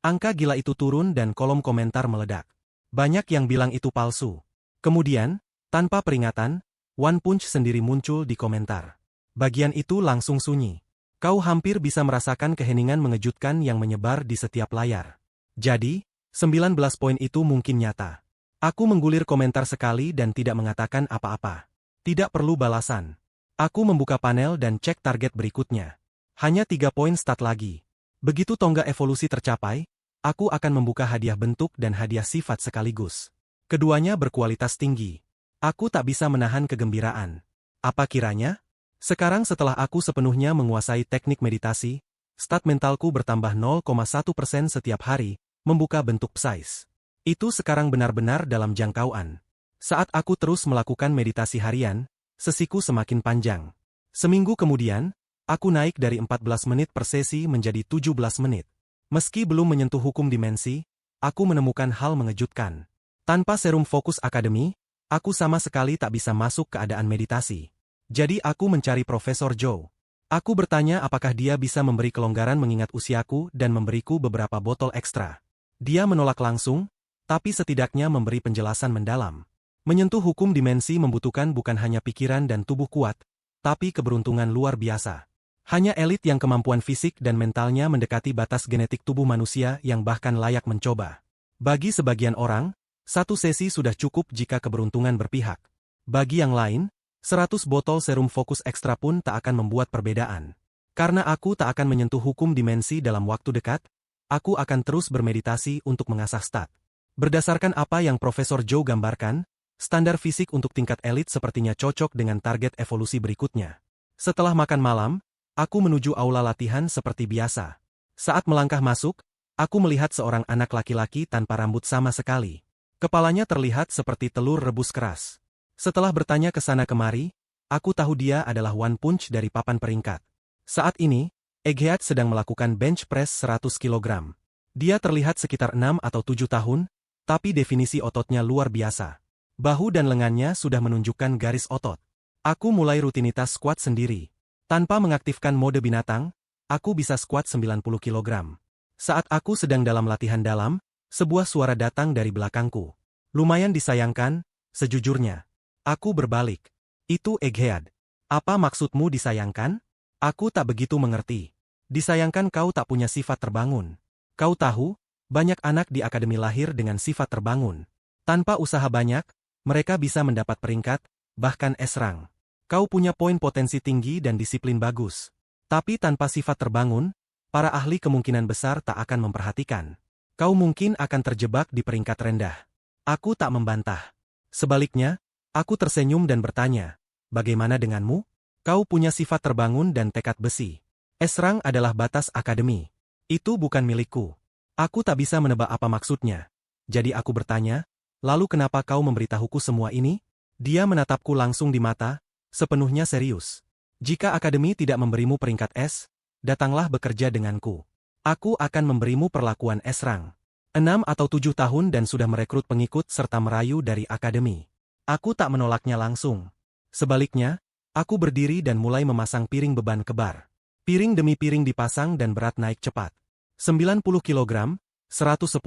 Angka gila itu turun dan kolom komentar meledak. Banyak yang bilang itu palsu. Kemudian, tanpa peringatan, One Punch sendiri muncul di komentar. Bagian itu langsung sunyi. Kau hampir bisa merasakan keheningan mengejutkan yang menyebar di setiap layar. Jadi, 19 poin itu mungkin nyata. Aku menggulir komentar sekali dan tidak mengatakan apa-apa. Tidak perlu balasan. Aku membuka panel dan cek target berikutnya. Hanya 3 poin stat lagi. Begitu tonggak evolusi tercapai, aku akan membuka hadiah bentuk dan hadiah sifat sekaligus. Keduanya berkualitas tinggi. Aku tak bisa menahan kegembiraan. Apa kiranya? Sekarang setelah aku sepenuhnya menguasai teknik meditasi, stat mentalku bertambah 0,1% setiap hari, membuka bentuk size. Itu sekarang benar-benar dalam jangkauan. Saat aku terus melakukan meditasi harian, sesiku semakin panjang. Seminggu kemudian, aku naik dari 14 menit per sesi menjadi 17 menit. Meski belum menyentuh hukum dimensi, aku menemukan hal mengejutkan. Tanpa serum fokus akademi, aku sama sekali tak bisa masuk keadaan meditasi. Jadi aku mencari Profesor Joe. Aku bertanya apakah dia bisa memberi kelonggaran mengingat usiaku dan memberiku beberapa botol ekstra. Dia menolak langsung, tapi setidaknya memberi penjelasan mendalam. Menyentuh hukum dimensi membutuhkan bukan hanya pikiran dan tubuh kuat, tapi keberuntungan luar biasa. Hanya elit yang kemampuan fisik dan mentalnya mendekati batas genetik tubuh manusia yang bahkan layak mencoba. Bagi sebagian orang, satu sesi sudah cukup jika keberuntungan berpihak. Bagi yang lain, 100 botol serum fokus ekstra pun tak akan membuat perbedaan. Karena aku tak akan menyentuh hukum dimensi dalam waktu dekat, aku akan terus bermeditasi untuk mengasah stat. Berdasarkan apa yang Profesor Joe gambarkan, standar fisik untuk tingkat elit sepertinya cocok dengan target evolusi berikutnya. Setelah makan malam, aku menuju aula latihan seperti biasa. Saat melangkah masuk, aku melihat seorang anak laki-laki tanpa rambut sama sekali. Kepalanya terlihat seperti telur rebus keras. Setelah bertanya ke sana kemari, aku tahu dia adalah One Punch dari papan peringkat. Saat ini, Egghead sedang melakukan bench press 100 kg. Dia terlihat sekitar 6 atau 7 tahun, tapi definisi ototnya luar biasa. Bahu dan lengannya sudah menunjukkan garis otot. Aku mulai rutinitas squat sendiri. Tanpa mengaktifkan mode binatang, aku bisa squat 90 kg. Saat aku sedang dalam latihan dalam, sebuah suara datang dari belakangku. Lumayan disayangkan, sejujurnya. Aku berbalik. Itu Egghead. Apa maksudmu disayangkan? Aku tak begitu mengerti. Disayangkan kau tak punya sifat terbangun. Kau tahu, banyak anak di akademi lahir dengan sifat terbangun. Tanpa usaha banyak, mereka bisa mendapat peringkat, bahkan S-rank. Kau punya poin potensi tinggi dan disiplin bagus. Tapi tanpa sifat terbangun, para ahli kemungkinan besar tak akan memperhatikan. Kau mungkin akan terjebak di peringkat rendah. Aku tak membantah. Sebaliknya, aku tersenyum dan bertanya, bagaimana denganmu? Kau punya sifat terbangun dan tekad besi. S-rank adalah batas akademi. Itu bukan milikku. Aku tak bisa menebak apa maksudnya. Jadi aku bertanya, lalu kenapa kau memberitahuku semua ini? Dia menatapku langsung di mata, sepenuhnya serius. Jika akademi tidak memberimu peringkat S, datanglah bekerja denganku. Aku akan memberimu perlakuan S-rank. 6 atau 7 tahun dan sudah merekrut pengikut serta merayu dari akademi. Aku tak menolaknya langsung. Sebaliknya, aku berdiri dan mulai memasang piring beban ke bar. Piring demi piring dipasang dan berat naik cepat. 90 kg, 110,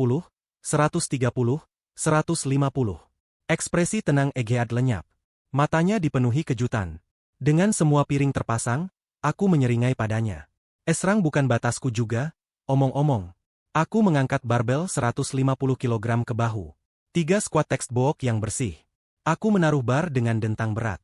130, 150. Ekspresi tenang Egghead lenyap. Matanya dipenuhi kejutan. Dengan semua piring terpasang, aku menyeringai padanya. S-rank bukan batasku juga, omong-omong. Aku mengangkat barbel 150 kg ke bahu. 3 squat textbook yang bersih. Aku menaruh bar dengan dentang berat.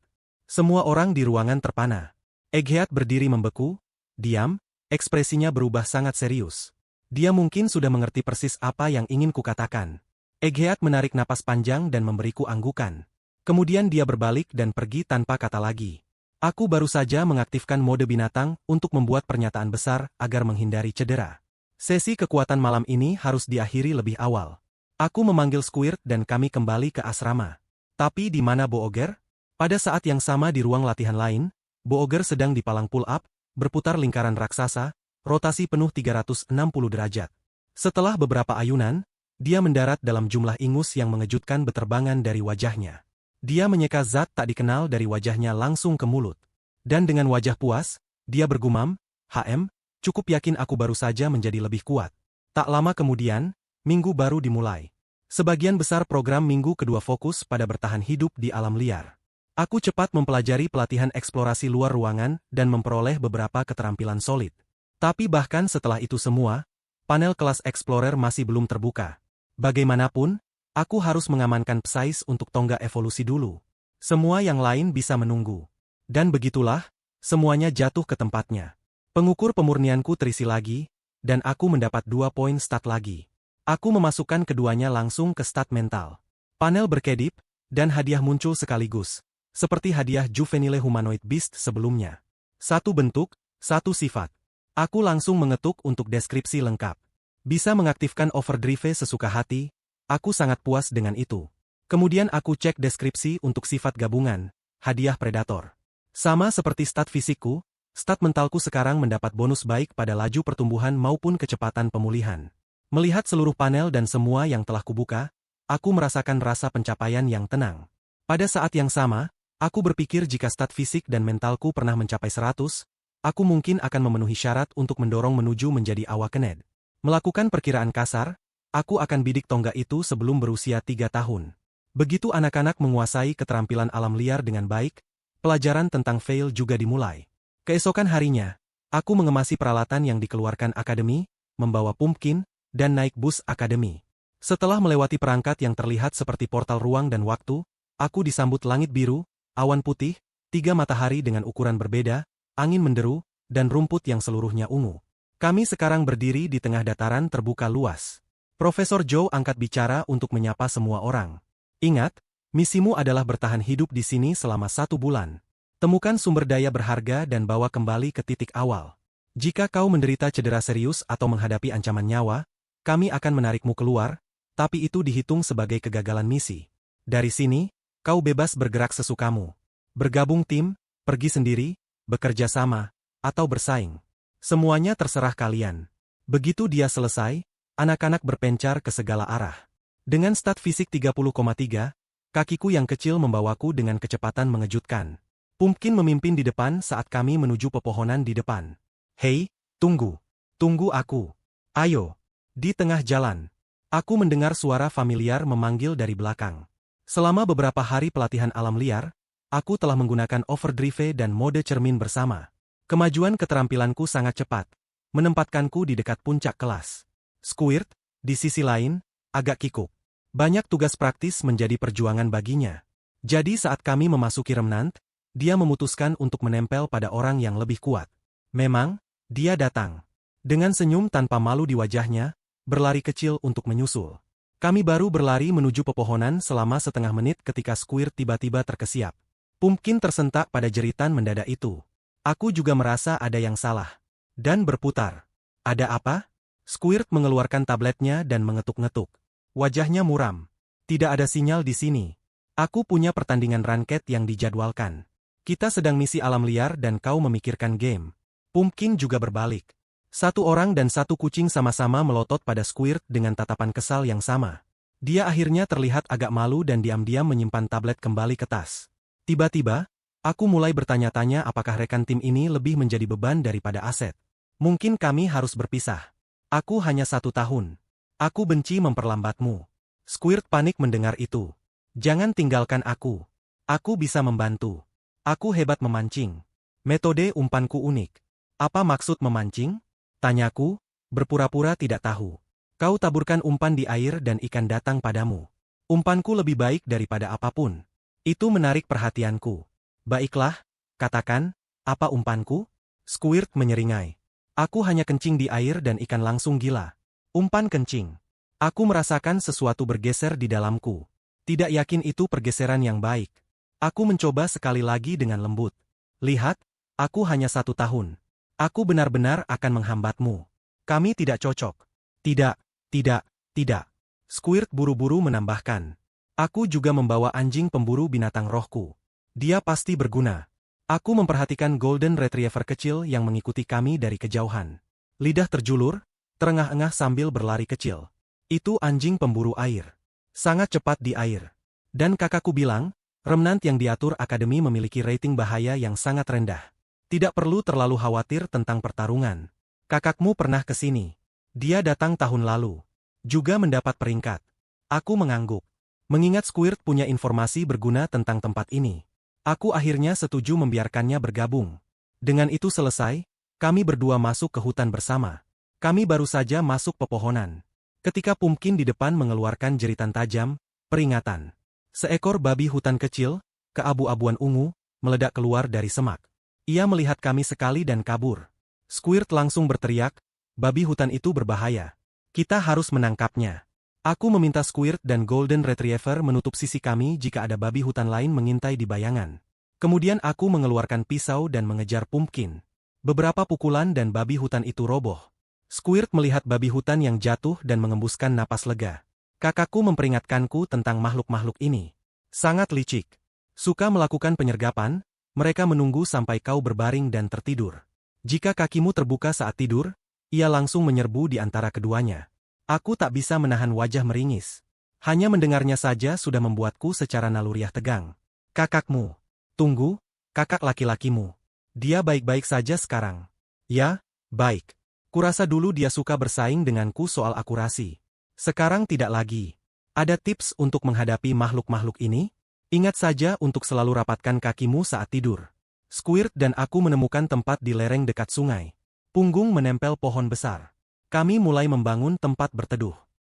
Semua orang di ruangan terpana. Egghead berdiri membeku, diam, ekspresinya berubah sangat serius. Dia mungkin sudah mengerti persis apa yang ingin kukatakan. Egghead menarik napas panjang dan memberiku anggukan. Kemudian dia berbalik dan pergi tanpa kata lagi. Aku baru saja mengaktifkan mode binatang untuk membuat pernyataan besar agar menghindari cedera. Sesi kekuatan malam ini harus diakhiri lebih awal. Aku memanggil Squirt dan kami kembali ke asrama. Tapi di mana Booger? Pada saat yang sama di ruang latihan lain, Booger sedang di palang pull-up, berputar lingkaran raksasa, rotasi penuh 360 derajat. Setelah beberapa ayunan, dia mendarat dalam jumlah ingus yang mengejutkan beterbangan dari wajahnya. Dia menyeka zat tak dikenal dari wajahnya langsung ke mulut. Dan dengan wajah puas, dia bergumam, "HM, cukup yakin aku baru saja menjadi lebih kuat." Tak lama kemudian, minggu baru dimulai. Sebagian besar program minggu kedua fokus pada bertahan hidup di alam liar. Aku cepat mempelajari pelatihan eksplorasi luar ruangan dan memperoleh beberapa keterampilan solid. Tapi bahkan setelah itu semua, panel kelas Explorer masih belum terbuka. Bagaimanapun, aku harus mengamankan Psice untuk tonggak evolusi dulu. Semua yang lain bisa menunggu. Dan begitulah, semuanya jatuh ke tempatnya. Pengukur pemurnianku terisi lagi, dan aku mendapat 2 poin stat lagi. Aku memasukkan keduanya langsung ke stat mental. Panel berkedip, dan hadiah muncul sekaligus. Seperti hadiah Juvenile Humanoid Beast sebelumnya. 1 bentuk, 1 sifat. Aku langsung mengetuk untuk deskripsi lengkap. Bisa mengaktifkan overdrive sesuka hati, aku sangat puas dengan itu. Kemudian aku cek deskripsi untuk sifat gabungan, hadiah Predator. Sama seperti stat fisikku, stat mentalku sekarang mendapat bonus baik pada laju pertumbuhan maupun kecepatan pemulihan. Melihat seluruh panel dan semua yang telah kubuka, aku merasakan rasa pencapaian yang tenang. Pada saat yang sama, aku berpikir jika stat fisik dan mentalku pernah mencapai 100, aku mungkin akan memenuhi syarat untuk mendorong menuju menjadi Awakened. Melakukan perkiraan kasar, aku akan bidik tonggak itu sebelum berusia 3 tahun. Begitu anak-anak menguasai keterampilan alam liar dengan baik, pelajaran tentang Veil juga dimulai. Keesokan harinya, aku mengemasi peralatan yang dikeluarkan akademi, membawa pumpkin, dan naik bus akademi. Setelah melewati perangkat yang terlihat seperti portal ruang dan waktu, aku disambut langit biru, awan putih, 3 matahari dengan ukuran berbeda, angin menderu, dan rumput yang seluruhnya ungu. Kami sekarang berdiri di tengah dataran terbuka luas. Profesor Joe angkat bicara untuk menyapa semua orang. Ingat, misimu adalah bertahan hidup di sini selama 1 bulan. Temukan sumber daya berharga dan bawa kembali ke titik awal. Jika kau menderita cedera serius atau menghadapi ancaman nyawa, kami akan menarikmu keluar, tapi itu dihitung sebagai kegagalan misi. Dari sini, kau bebas bergerak sesukamu. Bergabung tim, pergi sendiri, bekerja sama, atau bersaing. Semuanya terserah kalian. Begitu dia selesai, anak-anak berpencar ke segala arah. Dengan stat fisik 30,3, kakiku yang kecil membawaku dengan kecepatan mengejutkan. Pumpkin memimpin di depan saat kami menuju pepohonan di depan. "Hei, tunggu. Tunggu aku. Ayo." Di tengah jalan, aku mendengar suara familiar memanggil dari belakang. Selama beberapa hari pelatihan alam liar, aku telah menggunakan overdrive dan mode cermin bersama. Kemajuan keterampilanku sangat cepat, menempatkanku di dekat puncak kelas. Squirt, di sisi lain, agak kikuk. Banyak tugas praktis menjadi perjuangan baginya. Jadi saat kami memasuki Remnant, dia memutuskan untuk menempel pada orang yang lebih kuat. Memang, dia datang. Dengan senyum tanpa malu di wajahnya, berlari kecil untuk menyusul. Kami baru berlari menuju pepohonan selama setengah menit ketika Squirt tiba-tiba terkesiap. Pumpkin tersentak pada jeritan mendadak itu. Aku juga merasa ada yang salah. Dan berputar. "Ada apa?" Squirt mengeluarkan tabletnya dan mengetuk-ngetuk. Wajahnya muram. "Tidak ada sinyal di sini. Aku punya pertandingan ranket yang dijadwalkan. Kita sedang misi alam liar dan kau memikirkan game." Pumpkin juga berbalik. 1 orang dan 1 kucing sama-sama melotot pada Squirt dengan tatapan kesal yang sama. Dia akhirnya terlihat agak malu dan diam-diam menyimpan tablet kembali ke tas. Tiba-tiba, aku mulai bertanya-tanya apakah rekan tim ini lebih menjadi beban daripada aset. Mungkin kami harus berpisah. Aku hanya 1 tahun. Aku benci memperlambatmu. Squirt panik mendengar itu. "Jangan tinggalkan aku. Aku bisa membantu. Aku hebat memancing. Metode umpanku unik." "Apa maksud memancing?" tanyaku, berpura-pura tidak tahu. "Kau taburkan umpan di air dan ikan datang padamu. Umpanku lebih baik daripada apapun." Itu menarik perhatianku. "Baiklah, katakan, apa umpanku?" Squirt menyeringai. "Aku hanya kencing di air dan ikan langsung gila." Umpan kencing. Aku merasakan sesuatu bergeser di dalamku. Tidak yakin itu pergeseran yang baik. Aku mencoba sekali lagi dengan lembut. "Lihat, aku hanya 1 tahun. Aku benar-benar akan menghambatmu. Kami tidak cocok." "Tidak, tidak, tidak." Squirt buru-buru menambahkan. "Aku juga membawa anjing pemburu binatang rohku. Dia pasti berguna." Aku memperhatikan Golden Retriever kecil yang mengikuti kami dari kejauhan. Lidah terjulur, terengah-engah sambil berlari kecil. Itu anjing pemburu air. Sangat cepat di air. Dan kakakku bilang, Remnant yang diatur akademi memiliki rating bahaya yang sangat rendah. Tidak perlu terlalu khawatir tentang pertarungan. Kakakmu pernah ke sini. Dia datang tahun lalu. Juga mendapat peringkat. Aku mengangguk. Mengingat Squirt punya informasi berguna tentang tempat ini. Aku akhirnya setuju membiarkannya bergabung. Dengan itu selesai, kami berdua masuk ke hutan bersama. Kami baru saja masuk pepohonan. Ketika Pumpkin di depan mengeluarkan jeritan tajam, peringatan. Seekor babi hutan kecil, keabu-abuan ungu, meledak keluar dari semak. Ia melihat kami sekali dan kabur. Squirt langsung berteriak, babi hutan itu berbahaya. Kita harus menangkapnya. Aku meminta Squirt dan Golden Retriever menutup sisi kami jika ada babi hutan lain mengintai di bayangan. Kemudian aku mengeluarkan pisau dan mengejar Pumpkin. Beberapa pukulan dan babi hutan itu roboh. Squirt melihat babi hutan yang jatuh dan mengembuskan napas lega. Kakakku memperingatkanku tentang makhluk-makhluk ini. Sangat licik. Suka melakukan penyergapan, mereka menunggu sampai kau berbaring dan tertidur. Jika kakimu terbuka saat tidur, ia langsung menyerbu di antara keduanya. Aku tak bisa menahan wajah meringis. Hanya mendengarnya saja sudah membuatku secara naluriah tegang. Kakakmu. Tunggu, kakak laki-lakimu. Dia baik-baik saja sekarang. Ya, baik. Kurasa dulu dia suka bersaing denganku soal akurasi. Sekarang tidak lagi. Ada tips untuk menghadapi makhluk-makhluk ini? Ingat saja untuk selalu rapatkan kakimu saat tidur. Squirt dan aku menemukan tempat di lereng dekat sungai. Punggung menempel pohon besar. Kami mulai membangun tempat berteduh.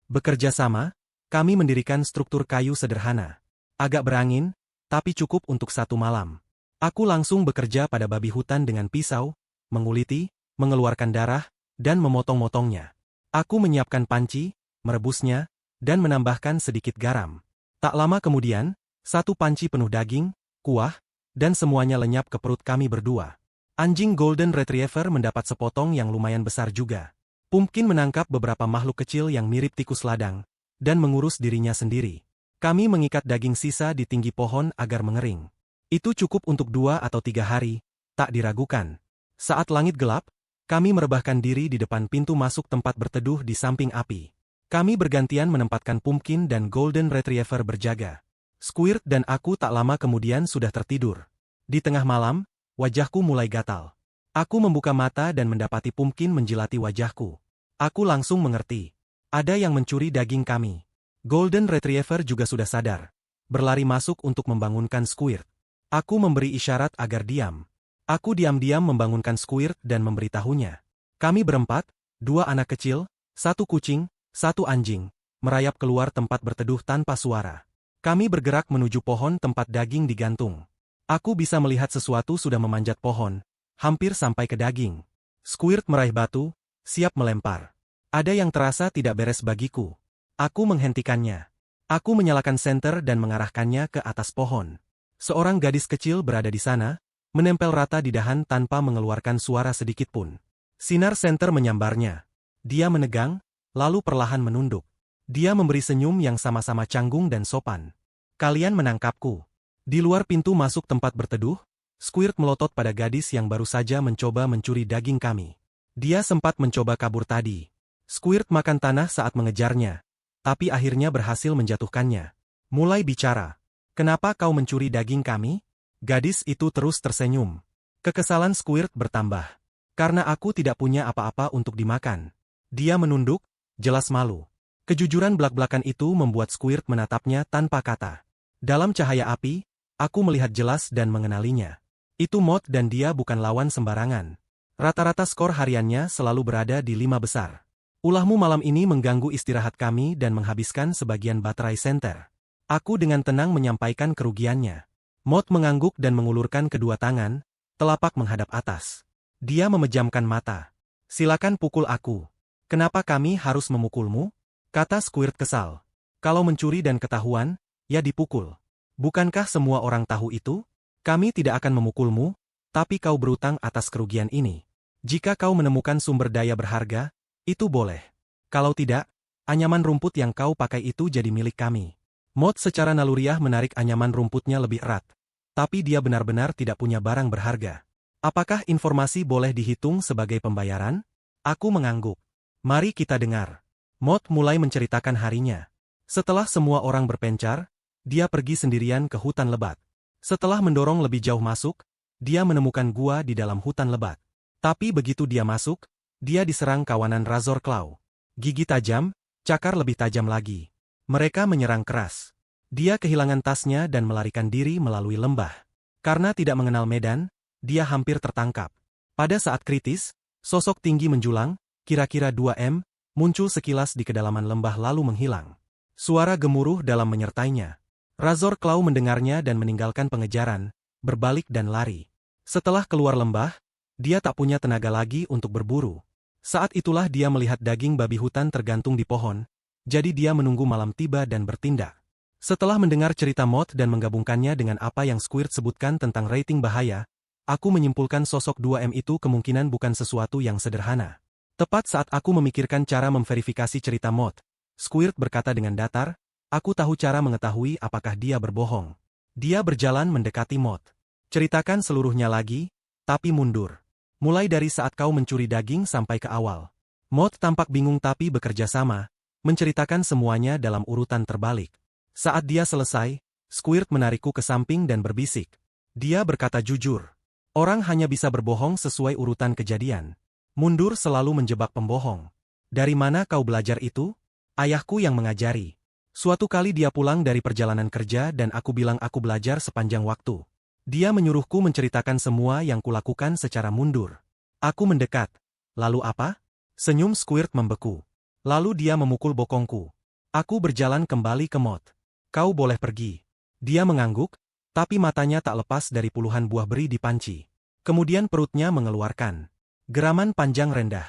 Bekerja sama, kami mendirikan struktur kayu sederhana. Agak berangin, tapi cukup untuk 1 malam. Aku langsung bekerja pada babi hutan dengan pisau, menguliti, mengeluarkan darah, dan memotong-motongnya. Aku menyiapkan panci, merebusnya, dan menambahkan sedikit garam. Tak lama kemudian, 1 panci penuh daging, kuah, dan semuanya lenyap ke perut kami berdua. Anjing Golden Retriever mendapat sepotong yang lumayan besar juga. Pumpkin menangkap beberapa makhluk kecil yang mirip tikus ladang, dan mengurus dirinya sendiri. Kami mengikat daging sisa di tinggi pohon agar mengering. Itu cukup untuk 2 atau 3 hari, tak diragukan. Saat langit gelap, kami merebahkan diri di depan pintu masuk tempat berteduh di samping api. Kami bergantian menempatkan Pumpkin dan Golden Retriever berjaga. Squirt dan aku tak lama kemudian sudah tertidur. Di tengah malam, wajahku mulai gatal. Aku membuka mata dan mendapati Pumpkin menjilati wajahku. Aku langsung mengerti. Ada yang mencuri daging kami. Golden Retriever juga sudah sadar. Berlari masuk untuk membangunkan Squirt. Aku memberi isyarat agar diam. Aku diam-diam membangunkan Squirt dan memberitahunya. Kami berempat, 2 anak kecil, 1 kucing, 1 anjing, merayap keluar tempat berteduh tanpa suara. Kami bergerak menuju pohon tempat daging digantung. Aku bisa melihat sesuatu sudah memanjat pohon, hampir sampai ke daging. Squirt meraih batu, siap melempar. Ada yang terasa tidak beres bagiku. Aku menghentikannya. Aku menyalakan senter dan mengarahkannya ke atas pohon. Seorang gadis kecil berada di sana, menempel rata di dahan tanpa mengeluarkan suara sedikitpun. Sinar senter menyambarnya. Dia menegang, lalu perlahan menunduk. Dia memberi senyum yang sama-sama canggung dan sopan. Kalian menangkapku. Di luar pintu masuk tempat berteduh, Squirt melotot pada gadis yang baru saja mencoba mencuri daging kami. Dia sempat mencoba kabur tadi. Squirt makan tanah saat mengejarnya, tapi akhirnya berhasil menjatuhkannya. Mulai bicara. Kenapa kau mencuri daging kami? Gadis itu terus tersenyum. Kekesalan Squirt bertambah. Karena aku tidak punya apa-apa untuk dimakan. Dia menunduk, jelas malu. Kejujuran belak-belakan itu membuat Squirt menatapnya tanpa kata. Dalam cahaya api, aku melihat jelas dan mengenalinya. Itu Moth dan dia bukan lawan sembarangan. Rata-rata skor hariannya selalu berada di 5 besar. Ulahmu malam ini mengganggu istirahat kami dan menghabiskan sebagian baterai senter. Aku dengan tenang menyampaikan kerugiannya. Moth mengangguk dan mengulurkan kedua tangan, telapak menghadap atas. Dia memejamkan mata. Silakan pukul aku. Kenapa kami harus memukulmu? Kata Squirt kesal. Kalau mencuri dan ketahuan, ya dipukul. Bukankah semua orang tahu itu? Kami tidak akan memukulmu, tapi kau berutang atas kerugian ini. Jika kau menemukan sumber daya berharga, itu boleh. Kalau tidak, anyaman rumput yang kau pakai itu jadi milik kami. Moth secara naluriah menarik anyaman rumputnya lebih erat. Tapi dia benar-benar tidak punya barang berharga. Apakah informasi boleh dihitung sebagai pembayaran? Aku mengangguk. Mari kita dengar. Moth mulai menceritakan harinya. Setelah semua orang berpencar, dia pergi sendirian ke hutan lebat. Setelah mendorong lebih jauh masuk, dia menemukan gua di dalam hutan lebat. Tapi begitu dia masuk, dia diserang kawanan Razor Claw. Gigi tajam, cakar lebih tajam lagi. Mereka menyerang keras. Dia kehilangan tasnya dan melarikan diri melalui lembah. Karena tidak mengenal medan, dia hampir tertangkap. Pada saat kritis, sosok tinggi menjulang, kira-kira 2 m, muncul sekilas di kedalaman lembah lalu menghilang. Suara gemuruh dalam menyertainya. Razor Claw mendengarnya dan meninggalkan pengejaran, berbalik dan lari. Setelah keluar lembah, dia tak punya tenaga lagi untuk berburu. Saat itulah dia melihat daging babi hutan tergantung di pohon, jadi dia menunggu malam tiba dan bertindak. Setelah mendengar cerita Moth dan menggabungkannya dengan apa yang Squirt sebutkan tentang rating bahaya, aku menyimpulkan sosok 2M itu kemungkinan bukan sesuatu yang sederhana. Tepat saat aku memikirkan cara memverifikasi cerita Moth, Squirt berkata dengan datar, aku tahu cara mengetahui apakah dia berbohong. Dia berjalan mendekati Moth. Ceritakan seluruhnya lagi, tapi mundur. Mulai dari saat kau mencuri daging sampai ke awal. Moth tampak bingung tapi bekerja sama, menceritakan semuanya dalam urutan terbalik. Saat dia selesai, Squirt menarikku ke samping dan berbisik. Dia berkata jujur. Orang hanya bisa berbohong sesuai urutan kejadian. Mundur selalu menjebak pembohong. Dari mana kau belajar itu? Ayahku yang mengajari. Suatu kali dia pulang dari perjalanan kerja dan aku bilang aku belajar sepanjang waktu. Dia menyuruhku menceritakan semua yang kulakukan secara mundur. Aku mendekat. Lalu apa? Senyum Squirt membeku. Lalu dia memukul bokongku. Aku berjalan kembali ke Moth. Kau boleh pergi. Dia mengangguk, tapi matanya tak lepas dari puluhan buah beri di panci. Kemudian perutnya mengeluarkan geraman panjang rendah.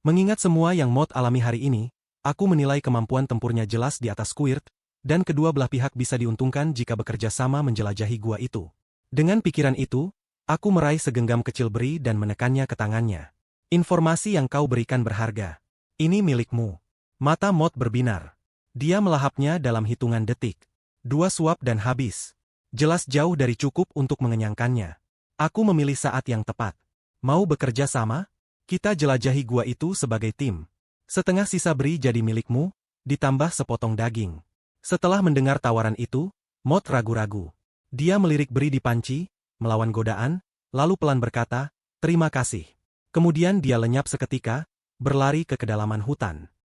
Mengingat semua yang Moth alami hari ini, aku menilai kemampuan tempurnya jelas di atas Squirt, dan kedua belah pihak bisa diuntungkan jika bekerja sama menjelajahi gua itu. Dengan pikiran itu, aku meraih segenggam kecil beri dan menekannya ke tangannya. Informasi yang kau berikan berharga. Ini milikmu. Mata Moth berbinar. Dia melahapnya dalam hitungan detik. 2 suap dan habis. Jelas jauh dari cukup untuk mengenyangkannya. Aku memilih saat yang tepat. Mau bekerja sama? Kita jelajahi gua itu sebagai tim. Setengah sisa beri jadi milikmu, ditambah sepotong daging. Setelah mendengar tawaran itu, Moth ragu-ragu. Dia melirik beri di panci, melawan godaan, lalu pelan berkata, terima kasih. Kemudian dia lenyap seketika, berlari ke kedalaman hutan.